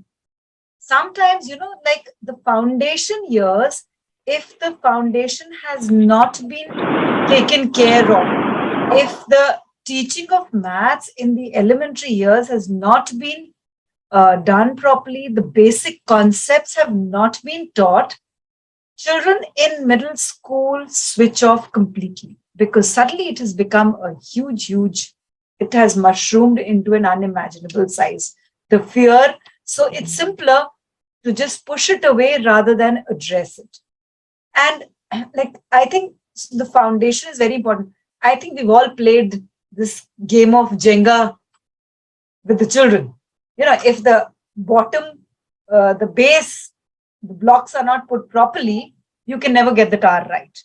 Sometimes, like the foundation years, if the foundation has not been taken care of, if the teaching of maths in the elementary years has not been done properly, the basic concepts have not been taught, children in middle school switch off completely because suddenly it has become a huge, it has mushroomed into an unimaginable size. The fear, so it's simpler to just push it away rather than address it. And I think the foundation is very important. I think we've all played this game of Jenga with the children. If the bottom, the base, the blocks are not put properly, you can never get the tower right.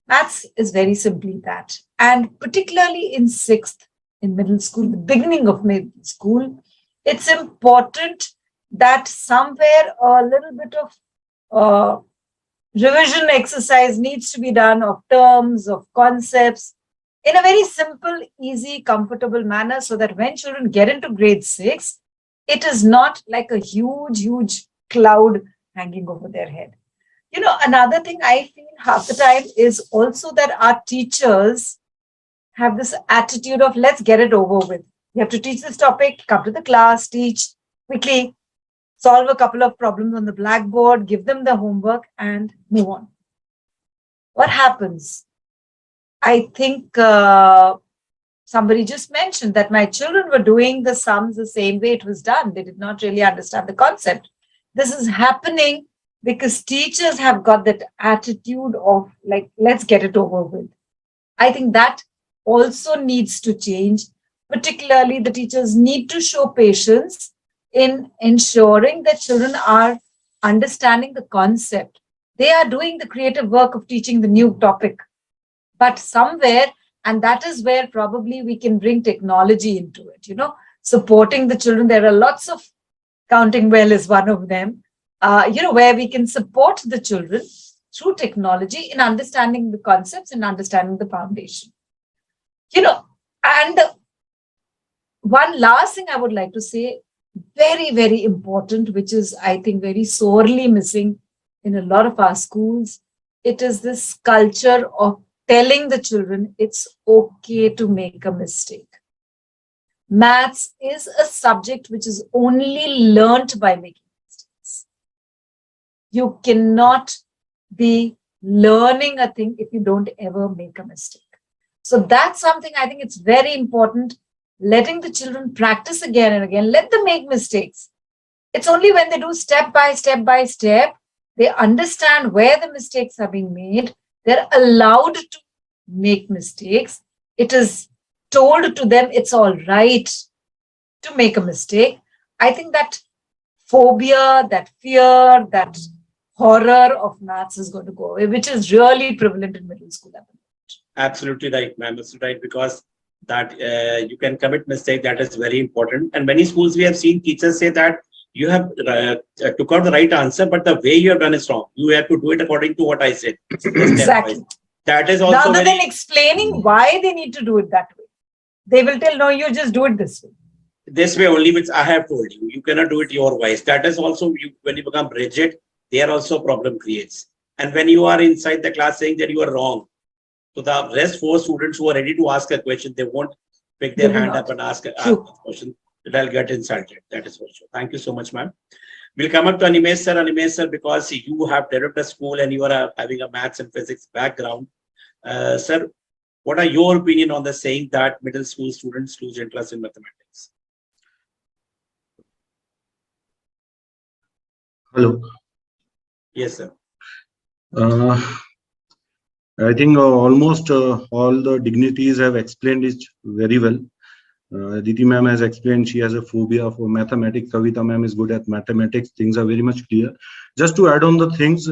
Maths is very simply that. And particularly in 6th, in middle school, the beginning of middle school, it's important that somewhere a little bit of revision exercise needs to be done of terms, of concepts, in a very simple, easy, comfortable manner so that when children get into grade 6, it is not like a huge cloud hanging over their head. Another thing I feel half the time is also that our teachers have this attitude of let's get it over with. You have to teach this topic, come to the class, teach quickly, solve a couple of problems on the blackboard, give them the homework, and move on. What happens? I think somebody just mentioned that my children were doing the sums the same way it was done. They did not really understand the concept. This is happening because teachers have got that attitude of like, let's get it over with. I think that also needs to change. Particularly, the teachers need to show patience in ensuring that children are understanding the concept. They are doing the creative work of teaching the new topic. But somewhere, and that is where probably we can bring technology into it, supporting the children. There are lots of counting well is one of them, where we can support the children through technology in understanding the concepts and understanding the foundation. And one last thing I would like to say, very, very important, which is, I think, very sorely missing in a lot of our schools. It is this culture of telling the children it's okay to make a mistake. Maths is a subject which is only learnt by making mistakes. You cannot be learning a thing if you don't ever make a mistake. So that's something I think it's very important, letting the children practice again and again, let them make mistakes. It's only when they do step by step, they understand where the mistakes are being made. They're allowed to make mistakes. It is told to them it's all right to make a mistake. I think that phobia, that fear, that horror of maths is going to go away, which is really prevalent in middle school. Absolutely right, ma'am. That's right, because that you can commit mistake. That is very important. And many schools we have seen teachers say that you have took out the right answer, but the way you have done is wrong. You have to do it according to what I said. Exactly. That is also rather than explaining why they need to do it that way. They will tell, no, you just do it this way. This way only, which I have told you. You cannot do it your wise. That is also, when you become rigid, there also problem creates. And when you are inside the class saying that you are wrong, so the rest 4 students who are ready to ask a question, they won't pick their hand up and ask a question. They'll get insulted. That is for sure. Thank you so much, ma'am. We'll come up to Animesh sir. Animesh sir, because you have developed a school and you are having a maths and physics background. Sir, what are your opinion on the saying that middle school students lose interest in mathematics? Hello. Yes, sir. I think almost all the dignitaries have explained it very well. Diti ma'am has explained she has a phobia for mathematics. Kavita ma'am is good at mathematics. Things are very much clear. Just to add on the things,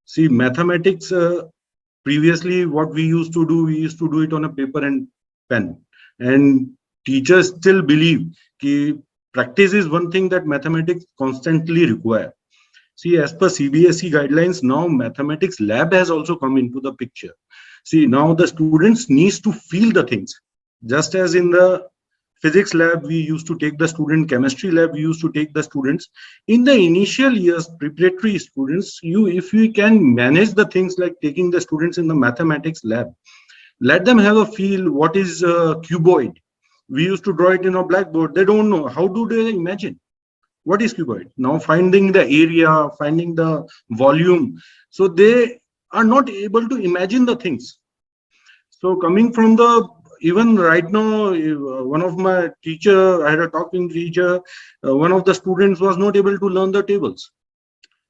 see, mathematics, previously what we used to do it on a paper and pen. And teachers still believe that practice is one thing that mathematics constantly require. See, as per CBSE guidelines, now mathematics lab has also come into the picture. See, now the students needs to feel the things. Just as in the physics lab, we used to take the student, chemistry lab, we used to take the students. In the initial years, preparatory students, if we can manage the things like taking the students in the mathematics lab, let them have a feel what is a cuboid. We used to draw it in a blackboard. They don't know. How do they imagine? What is cuboid? Now finding the area, finding the volume. So they are not able to imagine the things. So coming from the, even right now, one of my teacher, I had a talking teacher, one of the students was not able to learn the tables.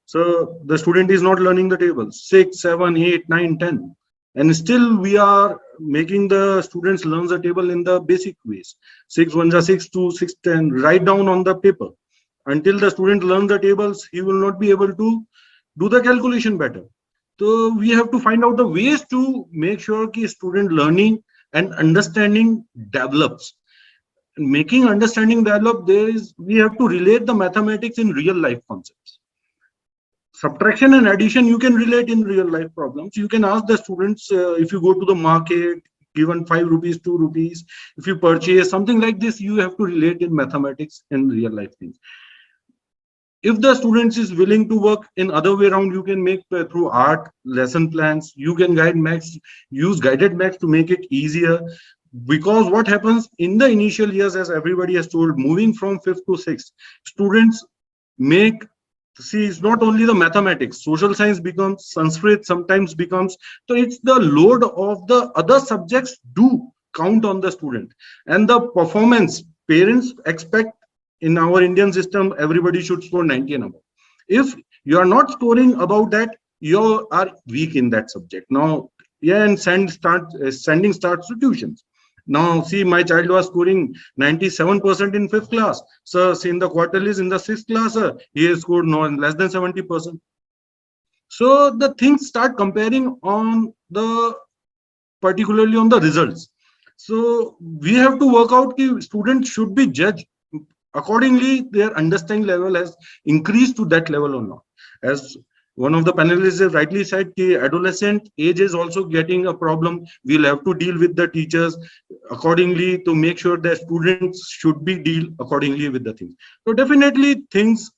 So the student is not learning the tables, 6, 7, 8, 9, 10. And still we are making the students learn the table in the basic ways. 6, 1 is 6, 2, 6, 10, write down on the paper. Until the student learns the tables, he will not be able to do the calculation better. So we have to find out the ways to make sure that student learning and understanding develops. Making understanding develop, we have to relate the mathematics in real life concepts. Subtraction and addition you can relate in real life problems. You can ask the students, if you go to the market, given 5 rupees, 2 rupees, if you purchase something like this, you have to relate in mathematics and real life things. If the students is willing to work in other way around, you can make through art lesson plans, you can guide max, use guided max to make it easier. Because what happens in the initial years, as everybody has told, moving from fifth to sixth, students make, see, it's not only the mathematics, social science becomes, Sanskrit sometimes becomes, so it's the load of the other subjects do count on the student. And the performance, parents expect, in our Indian system everybody should score 90 and above. If you are not scoring about that, you are weak in that subject. Now, yeah, and sending starts to tuitions. Now, see, my child was scoring 97% in fifth class. So, in the quarterlies in the sixth class, he has scored no less than 70%. So, the things start comparing on the, particularly on the results. So, we have to work out that students should be judged accordingly, their understanding level has increased to that level or not. As one of the panelists have rightly said, adolescent age is also getting a problem. We'll have to deal with the teachers accordingly to make sure that students should be deal accordingly with the things. So definitely things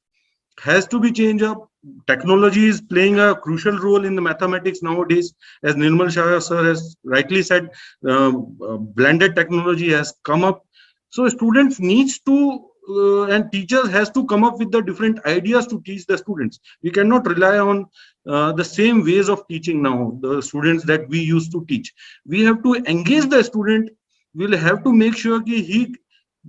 has to be changed up. Technology is playing a crucial role in the mathematics nowadays. As Nirmal Shah sir has rightly said, blended technology has come up. So students needs to and teachers has to come up with the different ideas to teach the students. We cannot rely on the same ways of teaching now, the students that we used to teach. We have to engage the student. We'll have to make sure that he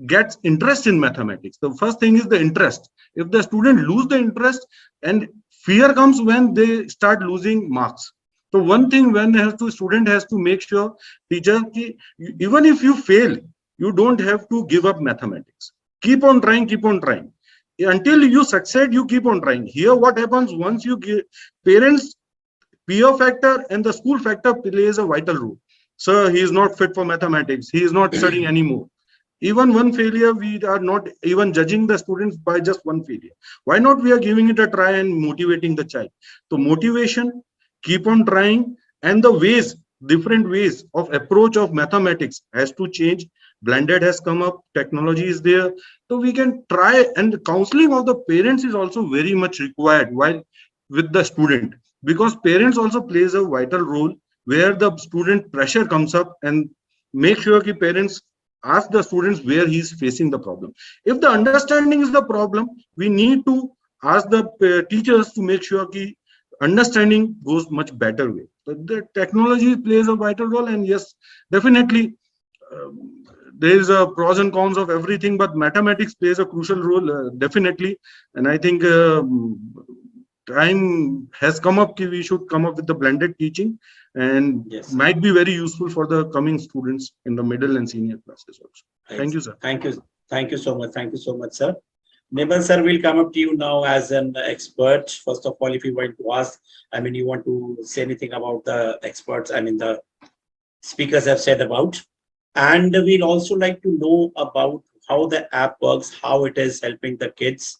gets interest in mathematics. The first thing is the interest. If the student lose the interest, and fear comes when they start losing marks. So one thing, when has to student has to make sure, teacher, even if you fail, you don't have to give up mathematics. Keep on trying, keep on trying. Until you succeed, you keep on trying. Here, what happens once you give, parents, peer factor and the school factor plays a vital role. Sir, he is not fit for mathematics. He is not studying anymore. Even one failure, we are not even judging the students by just one failure. Why not we are giving it a try and motivating the child? So motivation, keep on trying, and the ways, different ways of approach of mathematics has to change. Blended has come up, technology is there, so we can try. And the counseling of the parents is also very much required while with the student, because parents also plays a vital role, where the student pressure comes up, and make sure that parents ask the students where he is facing the problem. If the understanding is the problem, we need to ask the teachers to make sure that understanding goes much better way. So the technology plays a vital role, and yes, definitely there is a pros and cons of everything, but mathematics plays a crucial role, definitely. And I think time has come up that we should come up with the blended teaching, and Yes. might be very useful for the coming students in the middle and senior classes also. Thank you, sir. Thank you. Thank you so much. Thank you so much, sir. Nimal sir, will come up to you now as an expert. First of all, if you want to ask, you want to say anything about the experts, the speakers have said about. And we'd also like to know about how the app works, how it is helping the kids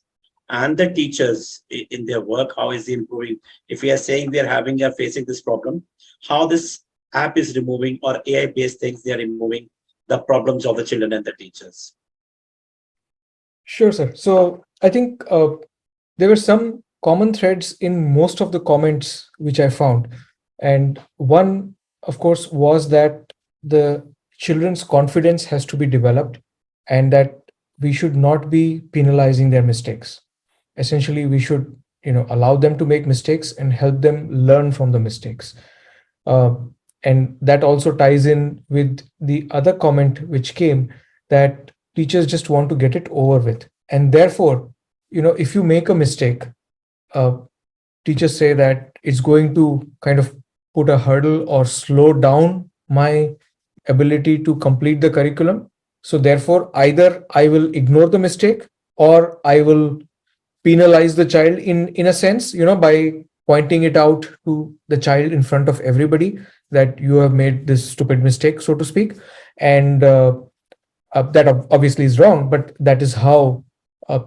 and the teachers in their work, how is it improving. If we are saying we are facing this problem, how this app is removing, or AI-based things, they are removing the problems of the children and the teachers. Sure, sir. So I think there were some common threads in most of the comments which I found. And one, of course, was that the children's confidence has to be developed, and that we should not be penalizing their mistakes. Essentially, we should, allow them to make mistakes and help them learn from the mistakes. Uh, and that also ties in with the other comment which came, that teachers just want to get it over with. And therefore, if you make a mistake, uh, teachers say that it's going to kind of put a hurdle or slow down my ability to complete the curriculum. So therefore, either I will ignore the mistake, or I will penalize the child in a sense, by pointing it out to the child in front of everybody, that you have made this stupid mistake, so to speak. And that obviously is wrong, but that is how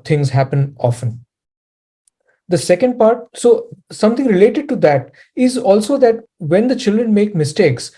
things happen often. The second part, so something related to that, is also that when the children make mistakes,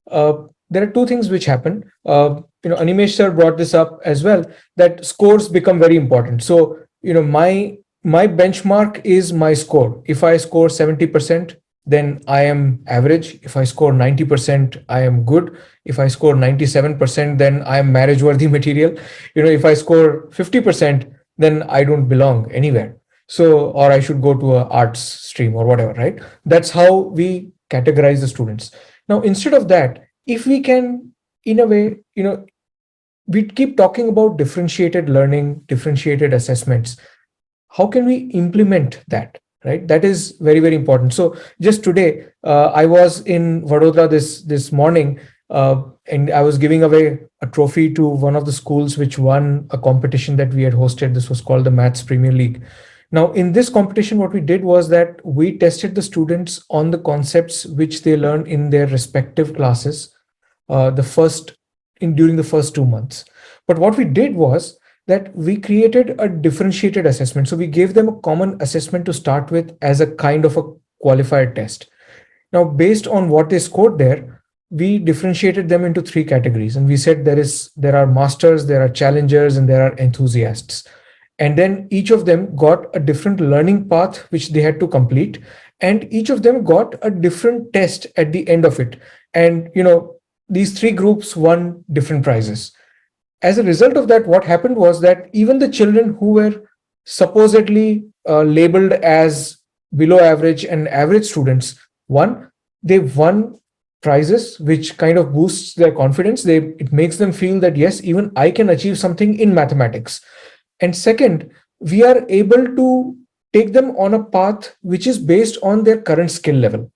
uh, there are two things which happen. Animesh sir brought this up as well, that scores become very important. So my my benchmark is my score. If I score 70%, then I am average. If I score 90%, I am good. If I score 97%, then I am marriage worthy material. If I score 50%, then I don't belong anywhere. So, or I should go to a arts stream or whatever, right? That's how we categorize the students. Now, instead of that, if we can, in a way, we keep talking about differentiated learning, differentiated assessments. How can we implement that, right? That is very, very important. So just today, I was in Vadodara this morning, and I was giving away a trophy to one of the schools which won a competition that we had hosted. This was called the Maths Premier League. Now, in this competition, what we did was that we tested the students on the concepts which they learned in their respective classes, the first in during the first 2 months. But what we did was that we created a differentiated assessment. So we gave them a common assessment to start with as a kind of a qualified test. Now, based on what they scored there, we differentiated them into three categories, and we said there are masters, there are challengers, and there are enthusiasts. And then each of them got a different learning path which they had to complete, and each of them got a different test at the end of it. And these three groups won different prizes. As a result of that, what happened was that even the children who were supposedly labeled as below average and average students, one, they won prizes, which kind of boosts their confidence. It makes them feel that yes, even I can achieve something in mathematics. And second, we are able to take them on a path which is based on their current skill level.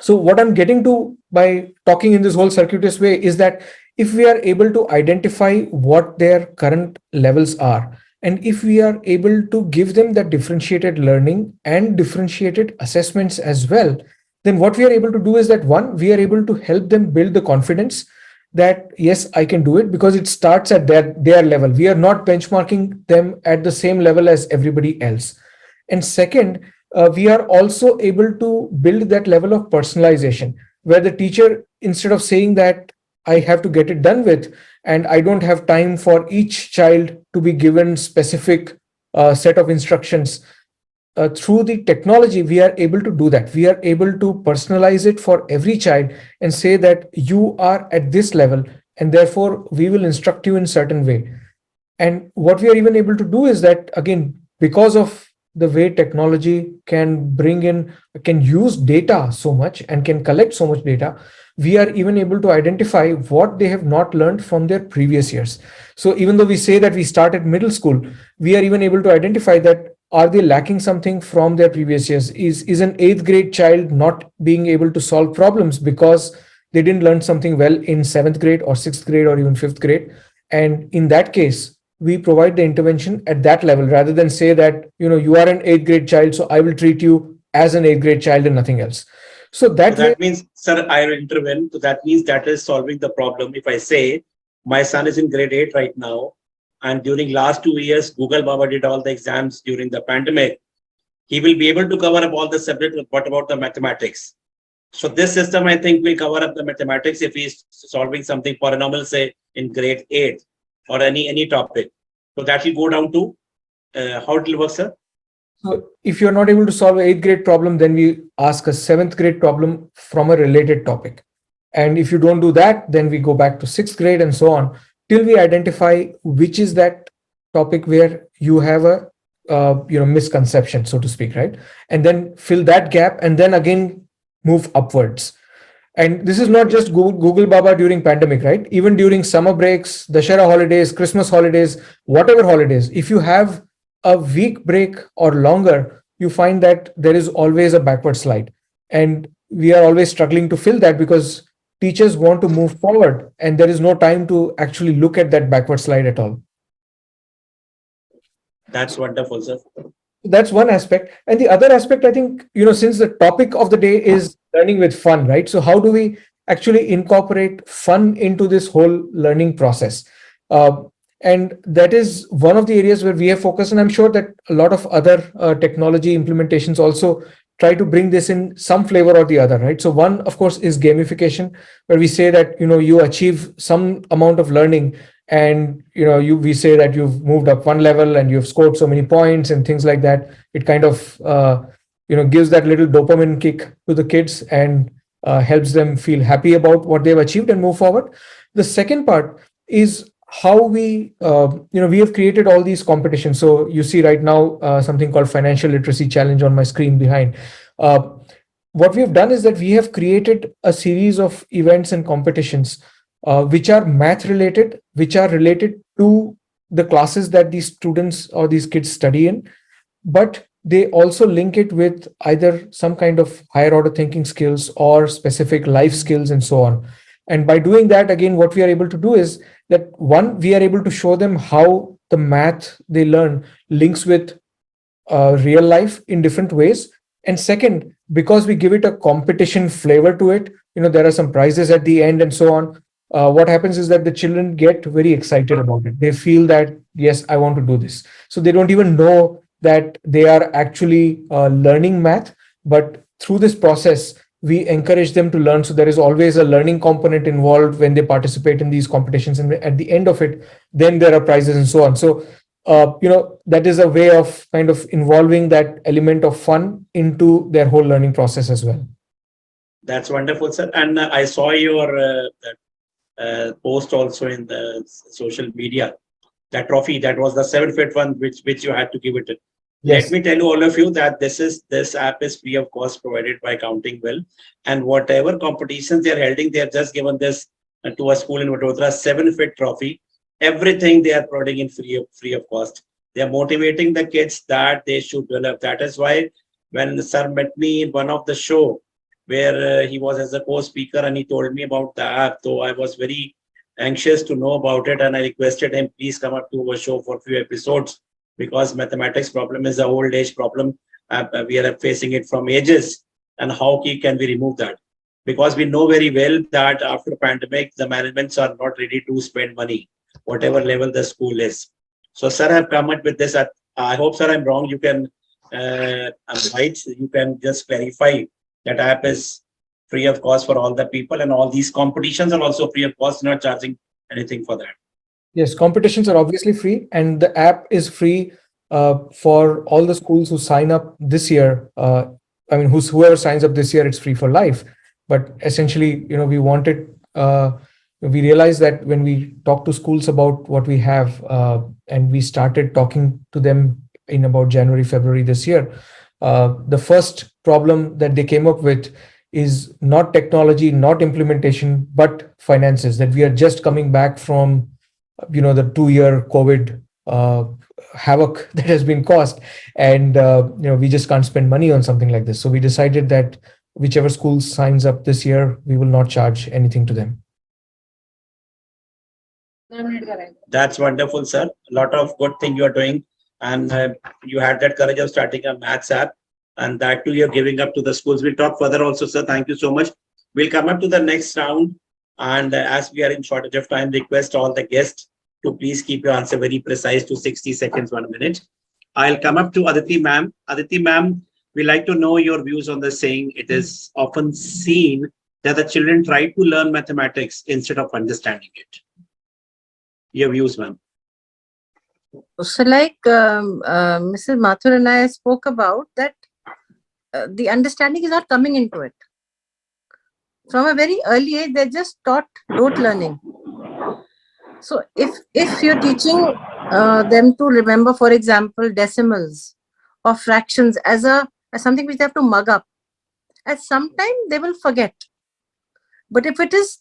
So what I'm getting to by talking in this whole circuitous way is that if we are able to identify what their current levels are, and if we are able to give them that differentiated learning and differentiated assessments as well, then what we are able to do is that one, we are able to help them build the confidence that yes, I can do it, because it starts at their level. We are not benchmarking them at the same level as everybody else. And second, we are also able to build that level of personalization, where the teacher, instead of saying that I have to get it done with, and I don't have time for each child to be given specific set of instructions, through the technology, we are able to do that. We are able to personalize it for every child and say that you are at this level, and therefore we will instruct you in certain way. And what we are even able to do is that, again, because of the way technology can use data so much and can collect so much data, we are even able to identify what they have not learned from their previous years. So even though we say that we start at middle school, we are even able to identify that are they lacking something from their previous years? Is an 8th grade child not being able to solve problems because they didn't learn something well in 7th grade or 6th grade or even 5th grade? And in that case, we provide the intervention at that level, rather than say that you are an 8th grade child, so I will treat you as an 8th grade child and nothing else. So So that way, that means, sir, I will intervene. So that means that is solving the problem. If I say my son is in grade 8 right now, and during last 2 years, Google Baba did all the exams during the pandemic, he will be able to cover up all the subject. What about the mathematics? So this system, I think, will cover up the mathematics if he's solving something polynomial, say in grade 8 or any topic. So that will go down to how it will work, sir. so if you're not able to solve an 8th grade problem, then we ask a 7th grade problem from a related topic. And if you don't do that, then we go back to 6th grade and so on, till we identify which is that topic where you have a misconception, so to speak, right? And then fill that gap, and then again move upwards. And this is not just Google Baba during pandemic, right? Even during summer breaks, Dashera holidays, Christmas holidays, whatever holidays, if you have a week break or longer, you find that there is always a backward slide. And we are always struggling to fill that because teachers want to move forward and there is no time to actually look at that backward slide at all. That's wonderful, sir. That's one aspect. And the other aspect, I think, since the topic of the day is learning with fun, right? So how do we actually incorporate fun into this whole learning process? And that is one of the areas where we have focused. And I'm sure that a lot of other technology implementations also try to bring this in some flavor or the other, right? So one, of course, is gamification, where we say that, you achieve some amount of learning and we say that you've moved up one level and you've scored so many points and things like that. It kind of gives that little dopamine kick to the kids and helps them feel happy about what they've achieved and move forward. The second part is how we have created all these competitions. So you see right now something called financial literacy challenge on my screen behind. What we have done is that we have created a series of events and competitions which are math related, which are related to the classes that these students or these kids study in, but they also link it with either some kind of higher order thinking skills or specific life skills and so on. And by doing that, again, what we are able to do is that one, we are able to show them how the math they learn links with real life in different ways. And second, because we give it a competition flavor to it, there are some prizes at the end and so on. What happens is that the children get very excited about it. They feel that, yes, I want to do this. So they don't even know that they are actually learning math, but through this process, we encourage them to learn. So there is always a learning component involved when they participate in these competitions. And at the end of it, then there are prizes and so on. So that is a way of kind of involving that element of fun into their whole learning process as well. That's wonderful, sir. And I saw your post also in the social media. That trophy, that was the 7-foot one, which you had to give it. Yes. Let me tell you all of you that this app is free of cost, provided by Counting Well, and whatever competitions they are holding, they have just given this to a school in Vadodara 7-foot trophy. Everything they are providing in free of cost. They are motivating the kids that they should develop. That is why when sir met me in one of the show where he was as a co-speaker and he told me about the app, so I was very anxious to know about it, and I requested him, please come up to our show for a few episodes, because mathematics problem is a old age problem. We are facing it from ages, and how can we remove that? Because we know very well that after pandemic, the managements are not ready to spend money, whatever level the school is. So, sir, I have come up with this. I hope, sir, I'm wrong. You can, I'm right. You can just clarify that app is free of cost for all the people, and all these competitions are also free of cost, not charging anything for that. Yes, competitions are obviously free, and the app is free for all the schools who sign up this year. Whoever signs up this year, it's free for life. But essentially, we wanted. We realized that when we talk to schools about what we have, and we started talking to them in about January, February this year, the first problem that they came up with is not technology, not implementation, but finances. That we are just coming back from the 2-year COVID havoc that has been caused, and we just can't spend money on something like this. So we decided that whichever school signs up this year, we will not charge anything to them. That's wonderful, sir. A lot of good thing you are doing, and you had that courage of starting a maths app, and that too you're giving up to the schools. We'll talk further also, sir. Thank you so much. We'll come up to the next round, and as we are in shortage of time, request all the guests to please keep your answer very precise to 60 seconds, 1 minute. I'll come up to Aditi ma'am. Aditi ma'am, we like to know your views on the saying. It is often seen that the children try to learn mathematics instead of understanding it. Your views, ma'am. So like Mrs. Mathur and I spoke about that, the understanding is not coming into it. From a very early age, they're just taught rote learning. So if you're teaching them to remember, for example, decimals or fractions as something which they have to mug up, at some time they will forget. But if it is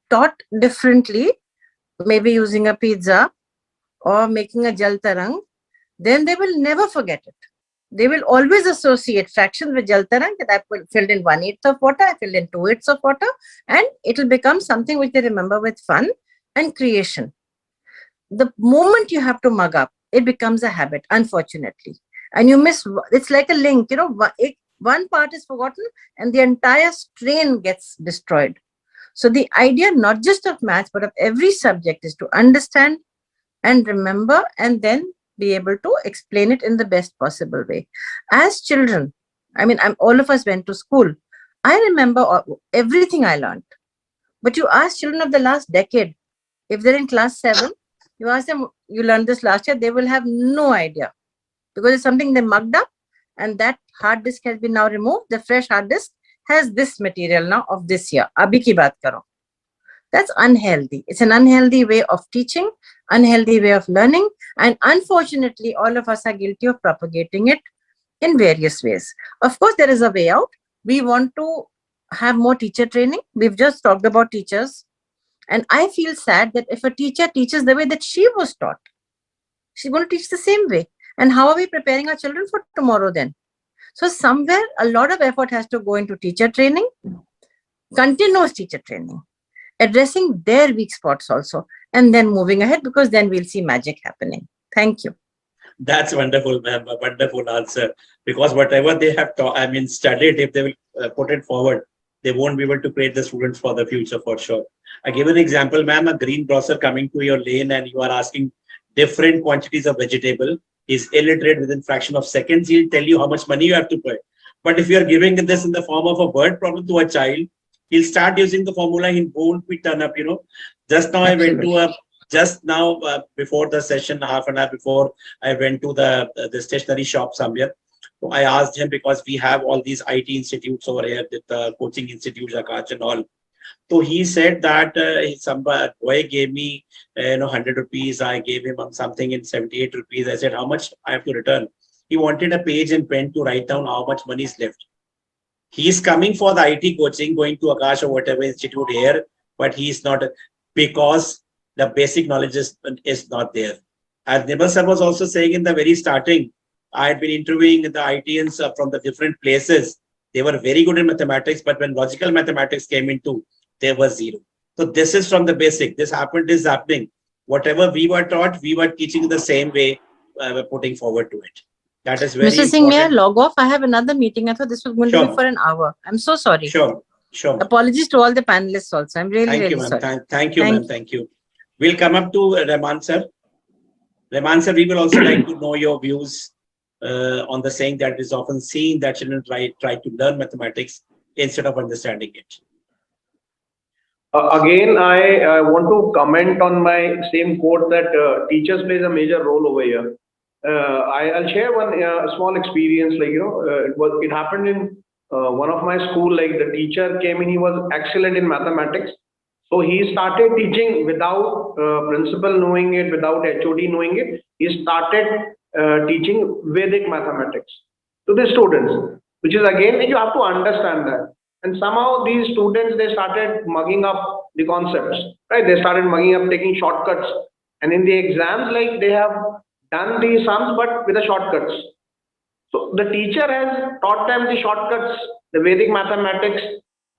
taught differently, maybe using a pizza or making a jal tarang, then they will never forget it. They will always associate fractions with jal tarang, that I filled in 1/8 of water, I filled in 2/8 of water, and it will become something which they remember with fun and creation. The moment you have to mug up, it becomes a habit, unfortunately. And you miss, it's like a link, one part is forgotten and the entire strain gets destroyed. So the idea, not just of maths, but of every subject, is to understand and remember, and then be able to explain it in the best possible way. As children, all of us went to school. I remember everything I learned. But you ask children of the last decade, if they're in class 7, You ask them, you learned this last year, they will have no idea because it's something they mugged up, and that hard disk has been now removed. The fresh hard disk has this material now of this year. Abhi ki baat karo. That's unhealthy. It's an unhealthy way of teaching, unhealthy way of learning, and unfortunately, all of us are guilty of propagating it in various ways. Of course, there is a way out. We want to have more teacher training. We've just talked about teachers. And I feel sad that if a teacher teaches the way that she was taught, she's going to teach the same way. And how are we preparing our children for tomorrow then? So somewhere a lot of effort has to go into teacher training, continuous teacher training, addressing their weak spots also, and then moving ahead, because then we'll see magic happening. Thank you. That's wonderful, ma'am. A wonderful answer. Because whatever they have taught, studied, if they will put it forward, they won't be able to create the students for the future for sure. I give an example, ma'am. A greengrocer coming to your lane and you are asking different quantities of vegetable. He's illiterate. Within fraction of seconds, he'll tell you how much money you have to pay. But if you are giving this in the form of a word problem to a child, he'll start using the formula. He won't be turn up. Just now I went to a before the session, half an hour before, I went to the stationery shop somewhere. So I asked him, because we have all these IT institutes over here, the coaching institutes, Akash and all. So he said that some boy gave me 100 rupees. I gave him something in 78 rupees. I said, how much I have to return? He wanted a page and pen to write down how much money is left. He's coming for the IT coaching, going to Akash or whatever institute here, but he's not, because the basic knowledge is not there. As Nibal sir was also saying in the very starting, I had been interviewing the ITians from the different places. They were very good in mathematics, but when logical mathematics came into, they were zero. So this is from the basic. This is happening. Whatever we were taught, we were teaching the same way, we're putting forward to it. That is very Mr. Singh, may I important. log off? I have another meeting. I thought this was going to be for an hour. I'm so sorry. Sure. Apologies to all the panelists also. I'm really, Thank you, really ma'am. sorry. Thank you, ma'am. Thank you. We'll come up to Rahman sir. Rahman sir, we will also like to know your views on the saying that is often seen that children try to learn mathematics instead of understanding it. Again, I want to comment on my same quote that teachers plays a major role over here. I'll share one small experience. It happened in one of my school. Like, the teacher came in, he was excellent in mathematics. So he started teaching without principal knowing it, without HOD knowing it. He started teaching Vedic mathematics to the students, which is, again, you have to understand that. And somehow these students, they started mugging up the concepts, right? They started mugging up, taking shortcuts. And in the exams, like, they have done the sums, but with the shortcuts. So the teacher has taught them the shortcuts, the Vedic mathematics.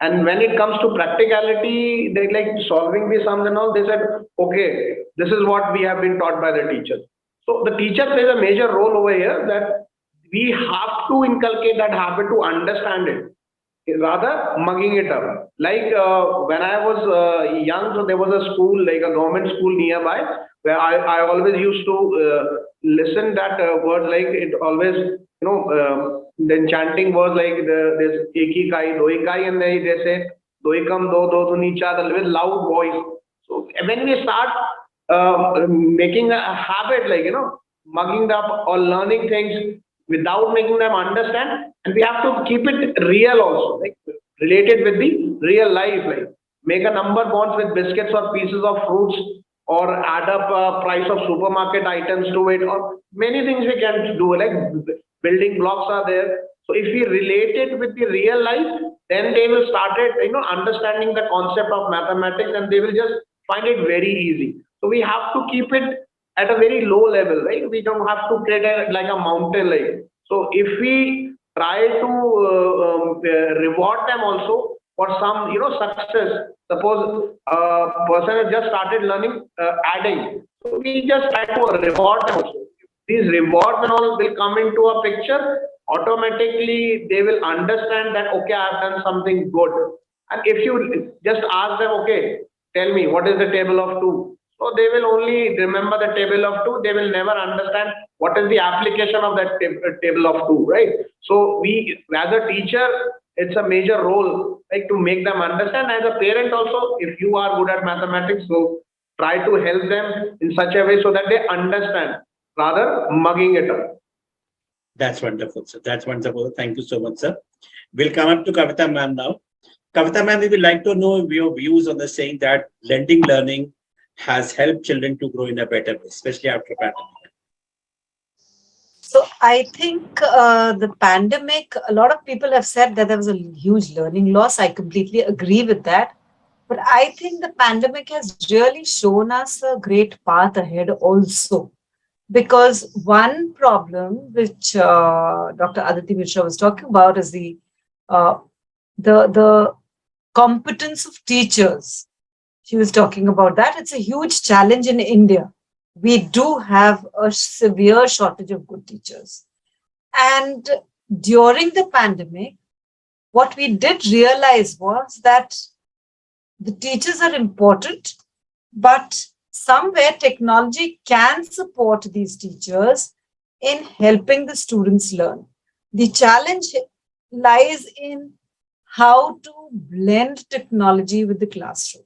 And when it comes to practicality, they like solving the sums and all, they said, okay, this is what we have been taught by the teacher. So the teacher plays a major role over here, that we have to inculcate that habit to understand it, rather mugging it up. Like when I was young, so there was a school, like a government school nearby, where I always used to listen that words, like it always, the enchanting words, like there's eki kai, doi kai, and they say doi kam do do nicha, with loud voice. So when we start making a habit, like, mugging up or learning things without making them understand, and we have to keep it real also, like related with the real life, like make a number bonds with biscuits or pieces of fruits, or add up a price of supermarket items to it, or many things we can do, like building blocks are there. So if we relate it with the real life, then they will start it, understanding the concept of mathematics, and they will just find it very easy. So we have to keep it at a very low level, right? We don't have to create like a mountain, like. So if we try to reward them also for some, success. Suppose a person has just started learning adding, so we just try to reward them also. These rewards and all will come into a picture. Automatically, they will understand that, okay, I have done something good. And if you just ask them, okay, tell me what is the table of 2. So they will only remember the table of 2. They will never understand what is the application of that table of 2, right? So we, as a teacher, it's a major role, like, to make them understand. As a parent also, if you are good at mathematics, so try to help them in such a way so that they understand rather mugging it up. That's wonderful, sir. That's wonderful. Thank you so much, sir. We'll come up to Kavita ma'am now. Kavita ma'am, we would like to know your views on the saying that blending learning has helped children to grow in a better way, especially after pandemic. So I think the pandemic, a lot of people have said that there was a huge learning loss. I completely agree with that. But I think the pandemic has really shown us a great path ahead also. Because one problem which Dr. Aditi Mishra was talking about is uh, the competence of teachers. She was talking about that. It's a huge challenge in India. We do have a severe shortage of good teachers. And during the pandemic, what we did realize was that the teachers are important, but somewhere technology can support these teachers in helping the students learn. The challenge lies in how to blend technology with the classroom.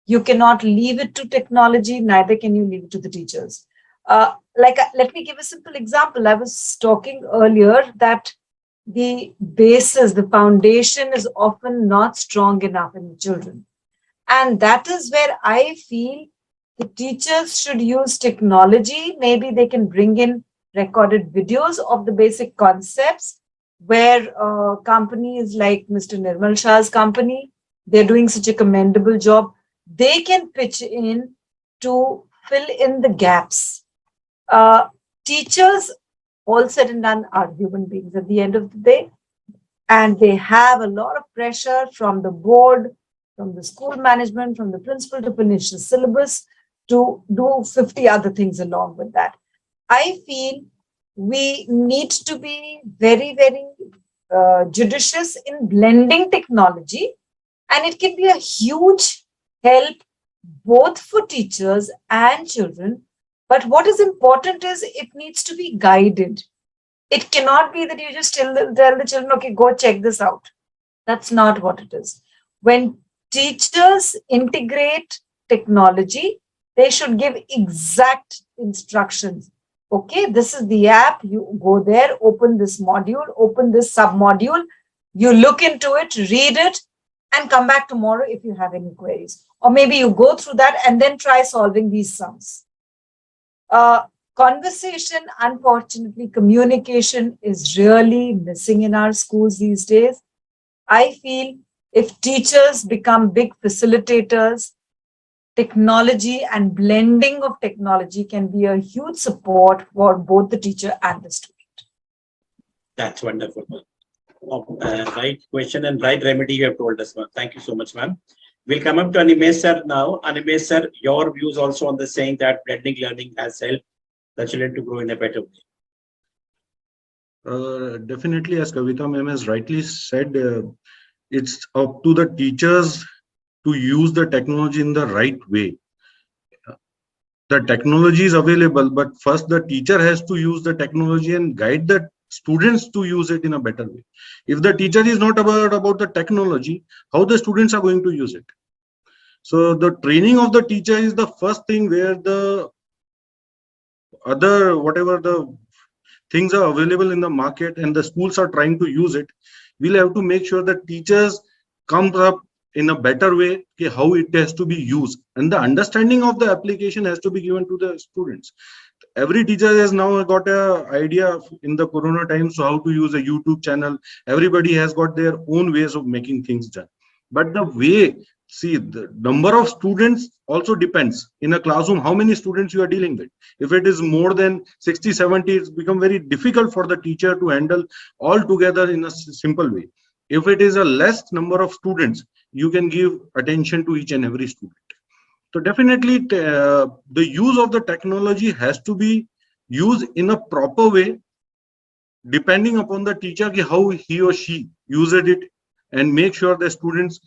You cannot leave it to technology, neither can you leave it to the teachers. Let me give a simple example. I was talking earlier that the basis, the foundation is often not strong enough in children. And that is where I feel the teachers should use technology. Maybe they can bring in recorded videos of the basic concepts where companies like Mr. Nirmal Shah's company, they're doing such a commendable job. They can pitch in to fill in the gaps. Teachers, all said and done, are human beings at the end of the day, and they have a lot of pressure from the board, from the school management, from the principal to finish the syllabus, to do 50 other things along with that. I feel we need to be very, very judicious in blending technology, and it can be a huge help both for teachers and children. But what is important is it needs to be guided. It cannot be that you just tell the children, okay, go check this out. That's not what it is. When teachers integrate technology, they should give exact instructions. Okay, this is the app. You go there, open this module, open this sub module. You look into it, read it, and come back tomorrow if you have any queries. Or maybe you go through that and then try solving these sums. Conversation, unfortunately, communication is really missing in our schools these days. I feel if teachers become big facilitators, technology and blending of technology can be a huge support for both the teacher and the student. That's wonderful. Right question and right remedy you have told us, ma'am. Thank you so much, ma'am. We'll come up to Animesh sir now. Animesh sir, your views also on the saying that blending learning has helped the children to grow in a better way. Definitely, as Kavita ma'am has rightly said, it's up to the teachers to use the technology in the right way. The technology is available, but first the teacher has to use the technology and guide the students to use it in a better way. If the teacher is not about the technology, how the students are going to use it? So the training of the teacher is the first thing where the other, whatever the things are available in the market and the schools are trying to use it, we'll have to make sure that teachers come up in a better way, how it has to be used, and the understanding of the application has to be given to the students. Every teacher has now got an idea in the corona times how to use a YouTube channel. Everybody has got their own ways of making things done, but the way, see, the number of students also depends in a classroom how many students you are dealing with. If it is more than 60 70, it's become very difficult for the teacher to handle all together in a simple way. If it is a less number of students, you can give attention to each and every student. So definitely the use of the technology has to be used in a proper way, depending upon the teacher, how he or she uses it, and make sure the students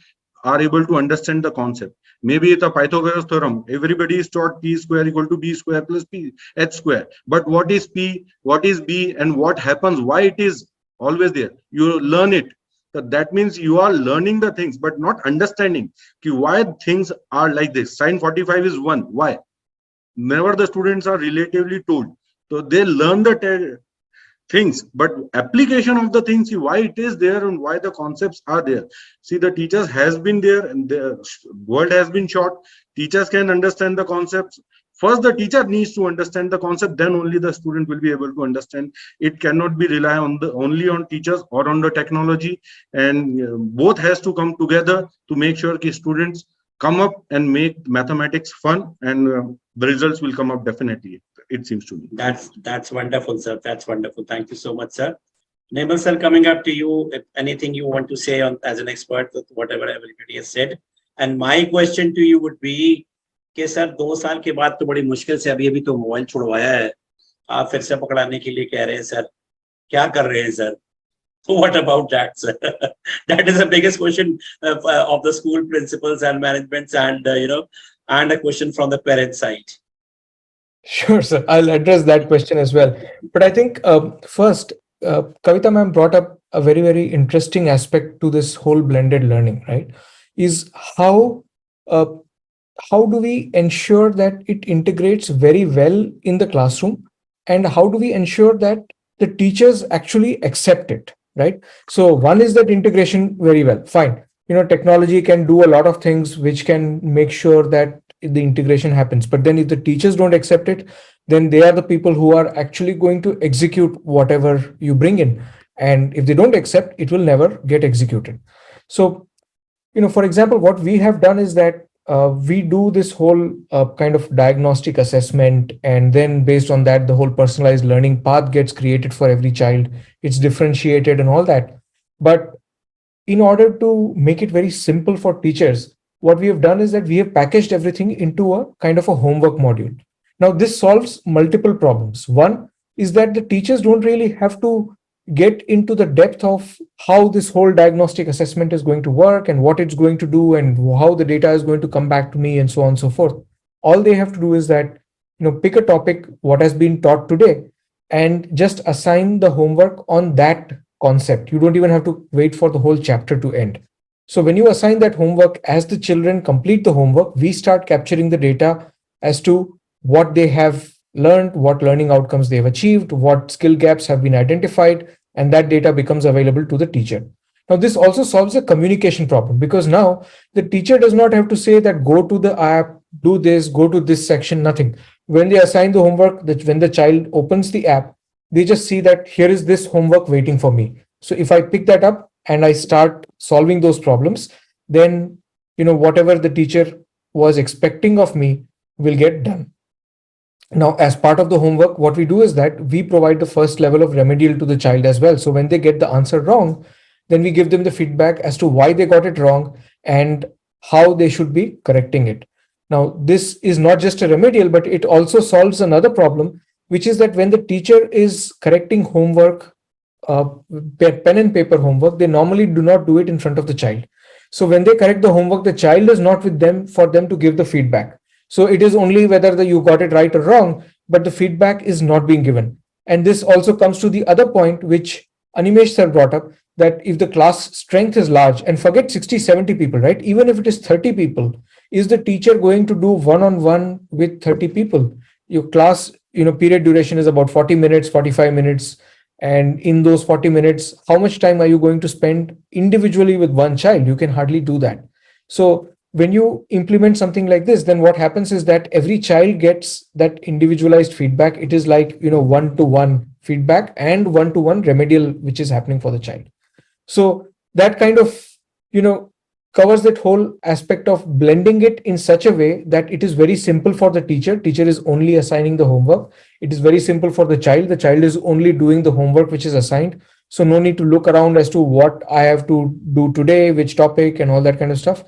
are able to understand the concept. Maybe it's a Pythagoras theorem. Everybody is taught p square equal to b square plus p h square. But what is p, what is b, and what happens, why it is always there? You learn it. So that means you are learning the things, but not understanding why things are like this. Sine 45 is one. Why? Never the students are relatively told. So they learn the things, but application of the things, see why it is there and why the concepts are there. See, the teachers has been there and the world has been short. Teachers can understand the concepts. First the teacher needs to understand the concept, then only the student will be able to understand. It cannot be rely on the only on teachers or on the technology, and both has to come together to make sure that students come up and make mathematics fun, and the results will come up definitely, it seems to me. That's wonderful, sir. That's wonderful. Thank you so much, sir. Neighbor, sir, coming up to you. If anything you want to say on as an expert with whatever everybody has said. And my question to you would be कि sir 2 साल के बाद तो बड़ी मुश्किल से अभी तो मोबाइल छुड़वाया है, आप फिर से पकड़ाने के लिए कह रहे हैं सर, क्या कर रहे हैं sir? So what about that, sir? That is the biggest question of the school principals and managements, and and a question from the parent side. Sure, sir. I'll address that question as well. But I think first, Kavita ma'am brought up a very, very interesting aspect to this whole blended learning, right? Is uh, how do we ensure that it integrates very well in the classroom, and how do we ensure that the teachers actually accept it, right? So one is that integration very well. Fine. Technology can do a lot of things which can make sure that the integration happens. But then if the teachers don't accept it, then they are the people who are actually going to execute whatever you bring in. And if they don't accept, it will never get executed. So, for example, what we have done is that we do this whole kind of diagnostic assessment, and then based on that, the whole personalized learning path gets created for every child. It's differentiated and all that. But in order to make it very simple for teachers, what we have done is that we have packaged everything into a kind of a homework module. Now, this solves multiple problems. One is that the teachers don't really have to get into the depth of how this whole diagnostic assessment is going to work and what it's going to do and how the data is going to come back to me and so on and so forth. All they have to do is that, pick a topic, what has been taught today, and just assign the homework on that concept. You don't even have to wait for the whole chapter to end. So when you assign that homework, as the children complete the homework, we start capturing the data as to what they have learned, what learning outcomes they have achieved, what skill gaps have been identified, and that data becomes available to the teacher. Now, this also solves a communication problem, because now the teacher does not have to say that go to the app, do this, go to this section, nothing. When they assign the homework, that when the child opens the app, they just see that here is this homework waiting for me. So if I pick that up and I start solving those problems, then whatever the teacher was expecting of me will get done. Now, as part of the homework, what we do is that we provide the first level of remedial to the child as well. So when they get the answer wrong, then we give them the feedback as to why they got it wrong and how they should be correcting it. Now, this is not just a remedial, but it also solves another problem, which is that when the teacher is correcting homework, pen and paper homework, they normally do not do it in front of the child. So when they correct the homework, the child is not with them for them to give the feedback. So it is only whether you got it right or wrong, but the feedback is not being given. And this also comes to the other point, which Animesh sir brought up, that if the class strength is large, and forget 60, 70 people, right? Even if it is 30 people, is the teacher going to do one-on-one with 30 people? Your class, period duration is about 40 minutes, 45 minutes. And in those 40 minutes, how much time are you going to spend individually with one child? You can hardly do that. So when you implement something like this, then what happens is that every child gets that individualized feedback. It is like, one-to-one feedback and one-to-one remedial, which is happening for the child. So that kind of, covers that whole aspect of blending it in such a way that it is very simple for the teacher. Teacher is only assigning the homework. It is very simple for the child. The child is only doing the homework which is assigned. So no need to look around as to what I have to do today, which topic and all that kind of stuff.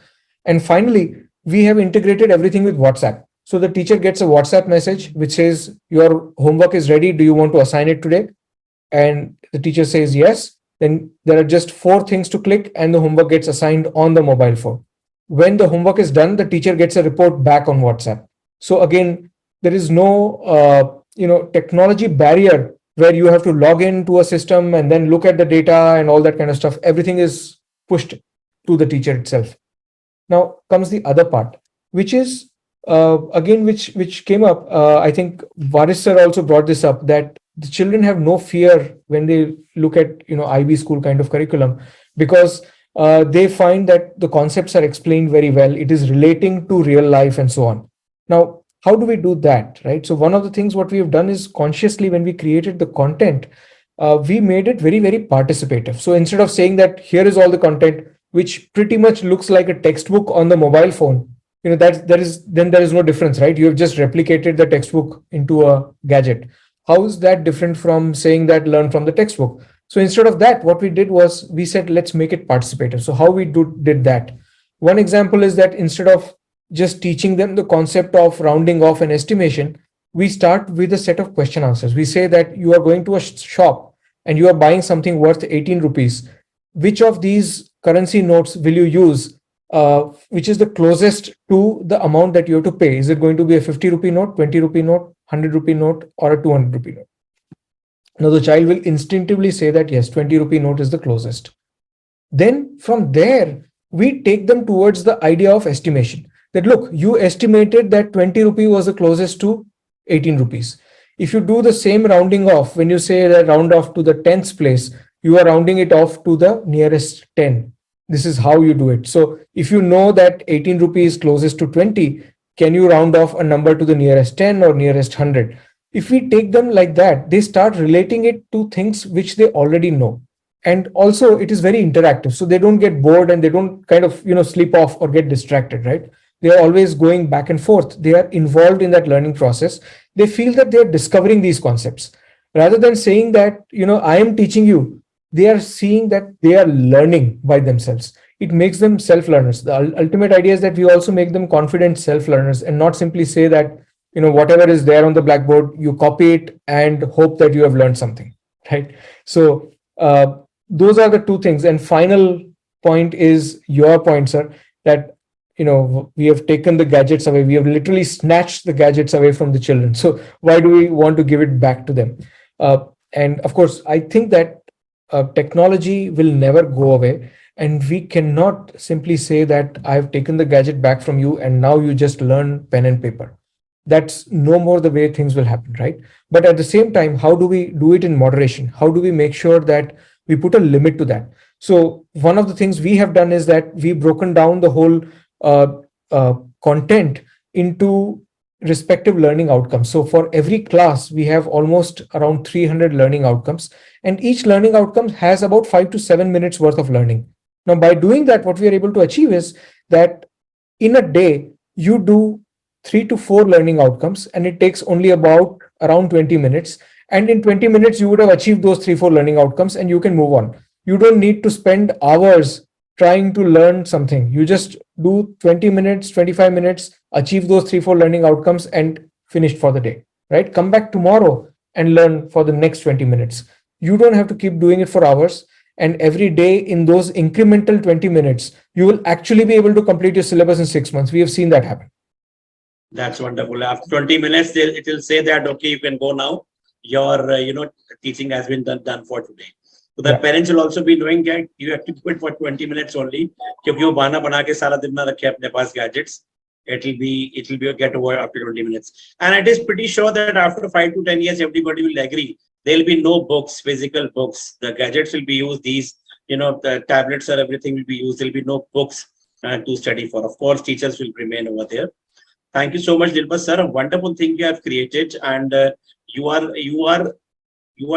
And finally, we have integrated everything with WhatsApp. So the teacher gets a WhatsApp message which says, your homework is ready. Do you want to assign it today? And the teacher says yes. Then there are just 4 things to click and the homework gets assigned on the mobile phone. When the homework is done, the teacher gets a report back on WhatsApp. So again, there is no technology barrier where you have to log into a system and then look at the data and all that kind of stuff. Everything is pushed to the teacher itself. Now comes the other part, which is again, which came up. I think Varis sir also brought this up, that the children have no fear when they look at IB school kind of curriculum, because they find that the concepts are explained very well. It is relating to real life and so on. Now, how do we do that, right? So one of the things what we have done is, consciously when we created the content, we made it very, very participative. So instead of saying that here is all the content, which pretty much looks like a textbook on the mobile phone, that there is no difference, right? You have just replicated the textbook into a gadget. How is that different from saying that learn from the textbook? So instead of that, what we did was we said, let's make it participative. So how we did that? One example is that instead of just teaching them the concept of rounding off and estimation, we start with a set of question answers. We say that you are going to a shop and you are buying something worth 18 rupees. Which of these currency notes will you use? Which is the closest to the amount that you have to pay? Is it going to be a 50 rupee note, 20 rupee note, 100 rupee note, or a 200 rupee note? Now the child will instinctively say that yes, 20 rupee note is the closest. Then from there, we take them towards the idea of estimation. That look, you estimated that 20 rupee was the closest to 18 rupees. If you do the same rounding off, when you say that round off to the tens place, you are rounding it off to the nearest 10. This is how you do it. So if you know that 18 rupees is closest to 20, can you round off a number to the nearest 10 or nearest 100? If we take them like that, they start relating it to things which they already know. And also it is very interactive, so they don't get bored and they don't kind of sleep off or get distracted, right? They are always going back and forth. They are involved in that learning process. They feel that they are discovering these concepts rather than saying that I am teaching you. They are seeing that they are learning by themselves. It makes them self-learners. The ultimate idea is that we also make them confident self-learners, and not simply say that whatever is there on the blackboard, you copy it and hope that you have learned something, right? So those are the two things. And final point is your point, sir, that we have taken the gadgets away. We have literally snatched the gadgets away from the children. So why do we want to give it back to them? And of course, I think that technology will never go away. And we cannot simply say that I've taken the gadget back from you and now you just learn pen and paper. That's no more the way things will happen, right? But at the same time, how do we do it in moderation? How do we make sure that we put a limit to that? So one of the things we have done is that we've broken down the whole content into respective learning outcomes. So for every class, we have almost around 300 learning outcomes, and each learning outcome has about 5 to 7 minutes worth of learning. Now, by doing that, what we are able to achieve is that in a day, you do 3 to 4 learning outcomes, and it takes only about around 20 minutes. And in 20 minutes, you would have achieved those 3-4 learning outcomes and you can move on. You don't need to spend hours trying to learn something. You just do 20 minutes, 25 minutes, achieve those 3-4 learning outcomes and finished for the day, right? Come back tomorrow and learn for the next 20 minutes. You don't have to keep doing it for hours. And every day in those incremental 20 minutes, you will actually be able to complete your syllabus in 6 months. We have seen that happen. That's wonderful. After 20 minutes, it will say that, okay, you can go now. Your, teaching has been done for today. So the parents will also be knowing that you have to do it for 20 minutes only. क्योंकि वो बहाना बना के सारा दिन ना रखे अपने पास gadgets. It will be a get over after 20 minutes. And it is pretty sure that after 5 to 10 years, everybody will agree. There will be no books, physical books. The gadgets will be used. These, the tablets or everything will be used. There will be no books to study for. Of course, teachers will remain over there. Thank you so much, Dilbas sir. A wonderful thing you have created, and you are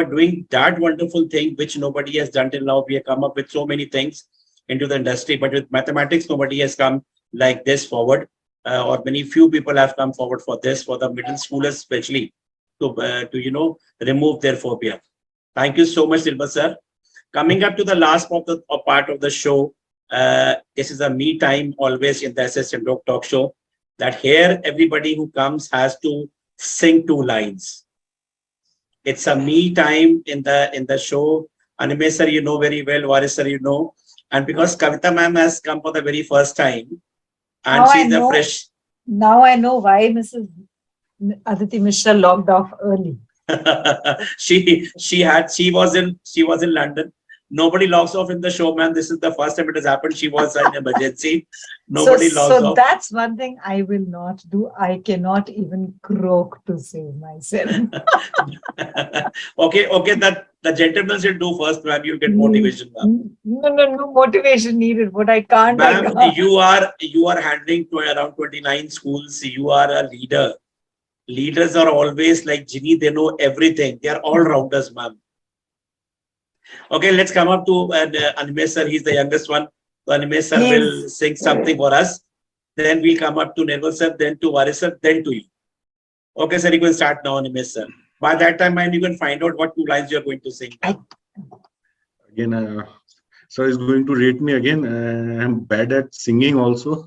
doing that wonderful thing which nobody has done till now. We have come up with so many things into the industry, but with mathematics, nobody has come like this forward, or many few people have come forward for this, for the middle schoolers especially, to remove their phobia. Thank you so much, Dilbas sir. Coming up to the last part of the show, this is a me time always in the S.S.Chandhok talk show. That here everybody who comes has to sing 2 lines. It's a me time in the show. Anime sir, you know very well. Varis sir, you know. And because Kavita ma'am has come for the very first time, and she's the fresh. Now I know why Mrs. Aditi Mishra logged off early. she was in London, Nobody logs off in the show, man. This is the first time it has happened. She was in emergency. Nobody logs so off. that's one thing I will not do. I cannot even croak to save myself. Okay, that the gentleman should do first, ma'am. You'll get motivation, ma'am. No motivation needed. What I can't, I Ma'am, can't. you are handling around 29 schools. You are a leader. Leaders are always like Ginny. They know everything. They are all rounders, ma'am. Okay, let's come up to Animesh sir. He's the youngest one. So Animesh sir will sing something for us. Then we'll come up to Nirmal sir, then to Varis sir, then to you. Okay, sir, you can start now, Animesh sir. By that time, man, you can find out what 2 lines you are going to sing. Again, sir is going to rate me again. I'm bad at singing also,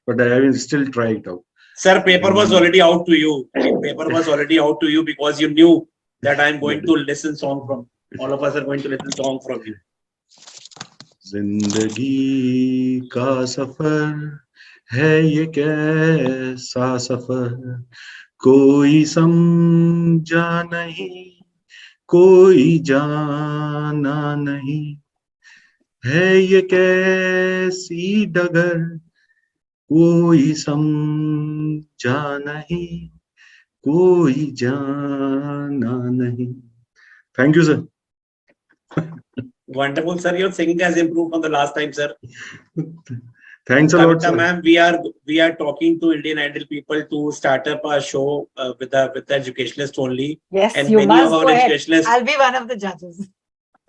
but I will still try it out. Sir, paper was already out to you. Paper was already out to you because you knew that I'm going to listen song from. All of us are going to listen song from you. जिंदगी का सफर है ये कैसा सफर, कोई समझा नहीं, कोई जाना नहीं, है ये कैसी डगर, कोई समझा नहीं, कोई जाना नहीं. Thank you, sir. Wonderful, sir. Your singing has improved from the last time, sir. Thanks a lot, Kavita sir. ma'am, we are talking to Indian Idol people to start up a show with the educationalist only. Yes, And you many must of our go ahead. educationalists. I'll be one of the judges.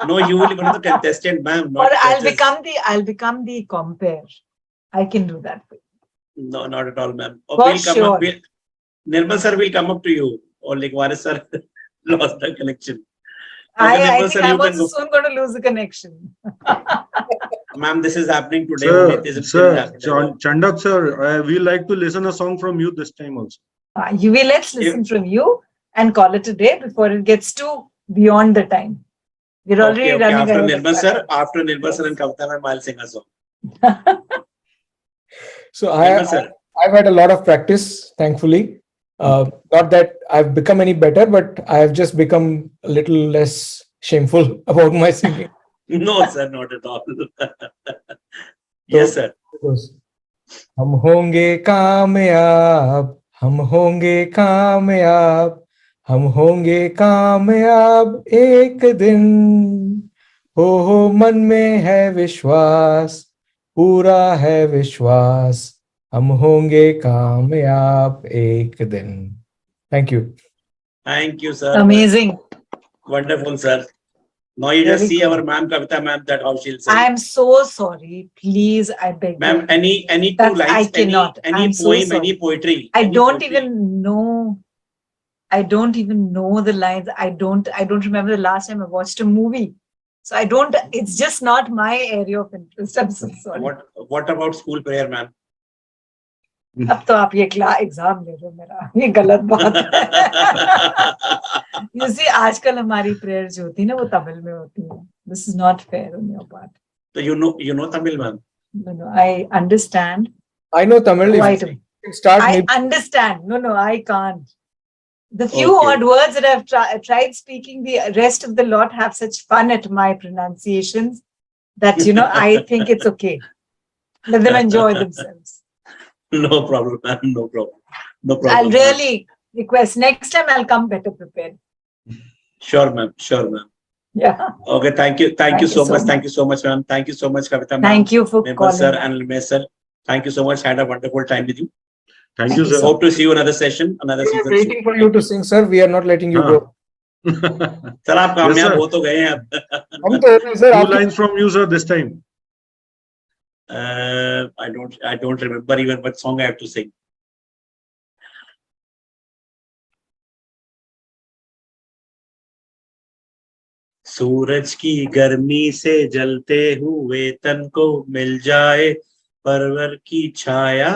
No, you will be one of the contestant, ma'am. Or Not I'll judges. become the compare. I can do that. No, not at all, ma'am. Oh, For we'll come up. sure. Nirmal sir will come up to you. Or like Varis sir lost the connection. I Nirmal think sir, you I'm can also go. soon going to lose the connection. Ma'am, this is happening today. only. It isn't still happening. Chandok sir, we like to listen a song from you this time also. Let's listen from you and call it a day before it gets too beyond the time. We're already Okay, running after ahead of Nirmal sir, time. after Nirmal sir and Kavita ma'am, I'll sing a song. So Nirmal sir. I've had a lot of practice, thankfully. Not that I've become any better, but I've just become a little less shameful about my singing. No, sir, not at all. Yes, sir. हम होंगे कामयाब, हम होंगे कामयाब, हम होंगे कामयाब एक दिन. हो मन में है विश्वास, पूरा है विश्वास, हम होंगे कामयाब एक दिन. Thank you. Thank you, sir. Amazing. Wonderful, sir. Now you just Very see good. our ma'am Kavita ma'am that how she'll sing. I'm so sorry. Please, I beg Ma'am, you. any 2 That's- lines, I cannot. any I'm so poem, sorry. any poetry. I any don't poetry. even know. I don't even know the lines. I don't remember the last time I watched a movie. So I don't, it's just not my area of interest. I'm so sorry. What about school prayer, ma'am? अब तो आप ये exam ले रहे हो मेरा, ये गलत बात है. You see, आजकल हमारी प्रेयर जो होती है ना वो तमिल में होती है. This is not fair on your part. So you know Tamil, ma'am. No, I understand. I know Tamil. Quite If you can start, I maybe. understand. No, I can't. The few Okay. odd words that I've tried speaking, the rest of the lot have such fun at my pronunciations that, I think it's okay. Let them enjoy themselves. No problem, ma'am. No problem. No problem. I'll really request next time I'll come better prepared. Sure, ma'am. Sure, ma'am. Yeah. Okay, thank you. Thank you so much. Thank you so much, ma'am. Thank you so much, Kavita, ma'am. Thank you for Nirmal calling. sir and Ramesh sir. Thank you so much. Had a wonderful time with you. Thank you, sir. Hope to see you another session, another We are season. waiting for you to sing, sir. We are not letting you go. Sir, आप कामयाब हो तो गए हैं अब. हम तो sir 2 आपके lines from you, sir, this time. I don't remember even what song I have to sing. सूरज की गर्मी से जलते हुए तन को मिल जाए परवर की छाया,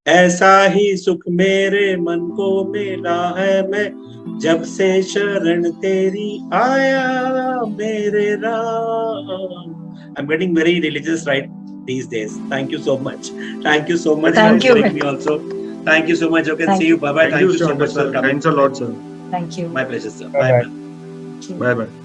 ऐसा ही सुख मेरे मन को मिला है, मैं जब से शरण तेरी आया मेरे Ram. I'm getting very religious right these days. Thank you so much. Thank you so much. Thank for you. hearing me also. Thank you so much. You can Thank see you. Bye bye. Thank you, so Chandok much sir. for coming. Thanks a lot, sir. Thank you. My pleasure, sir. Bye-bye. Bye. Bye bye.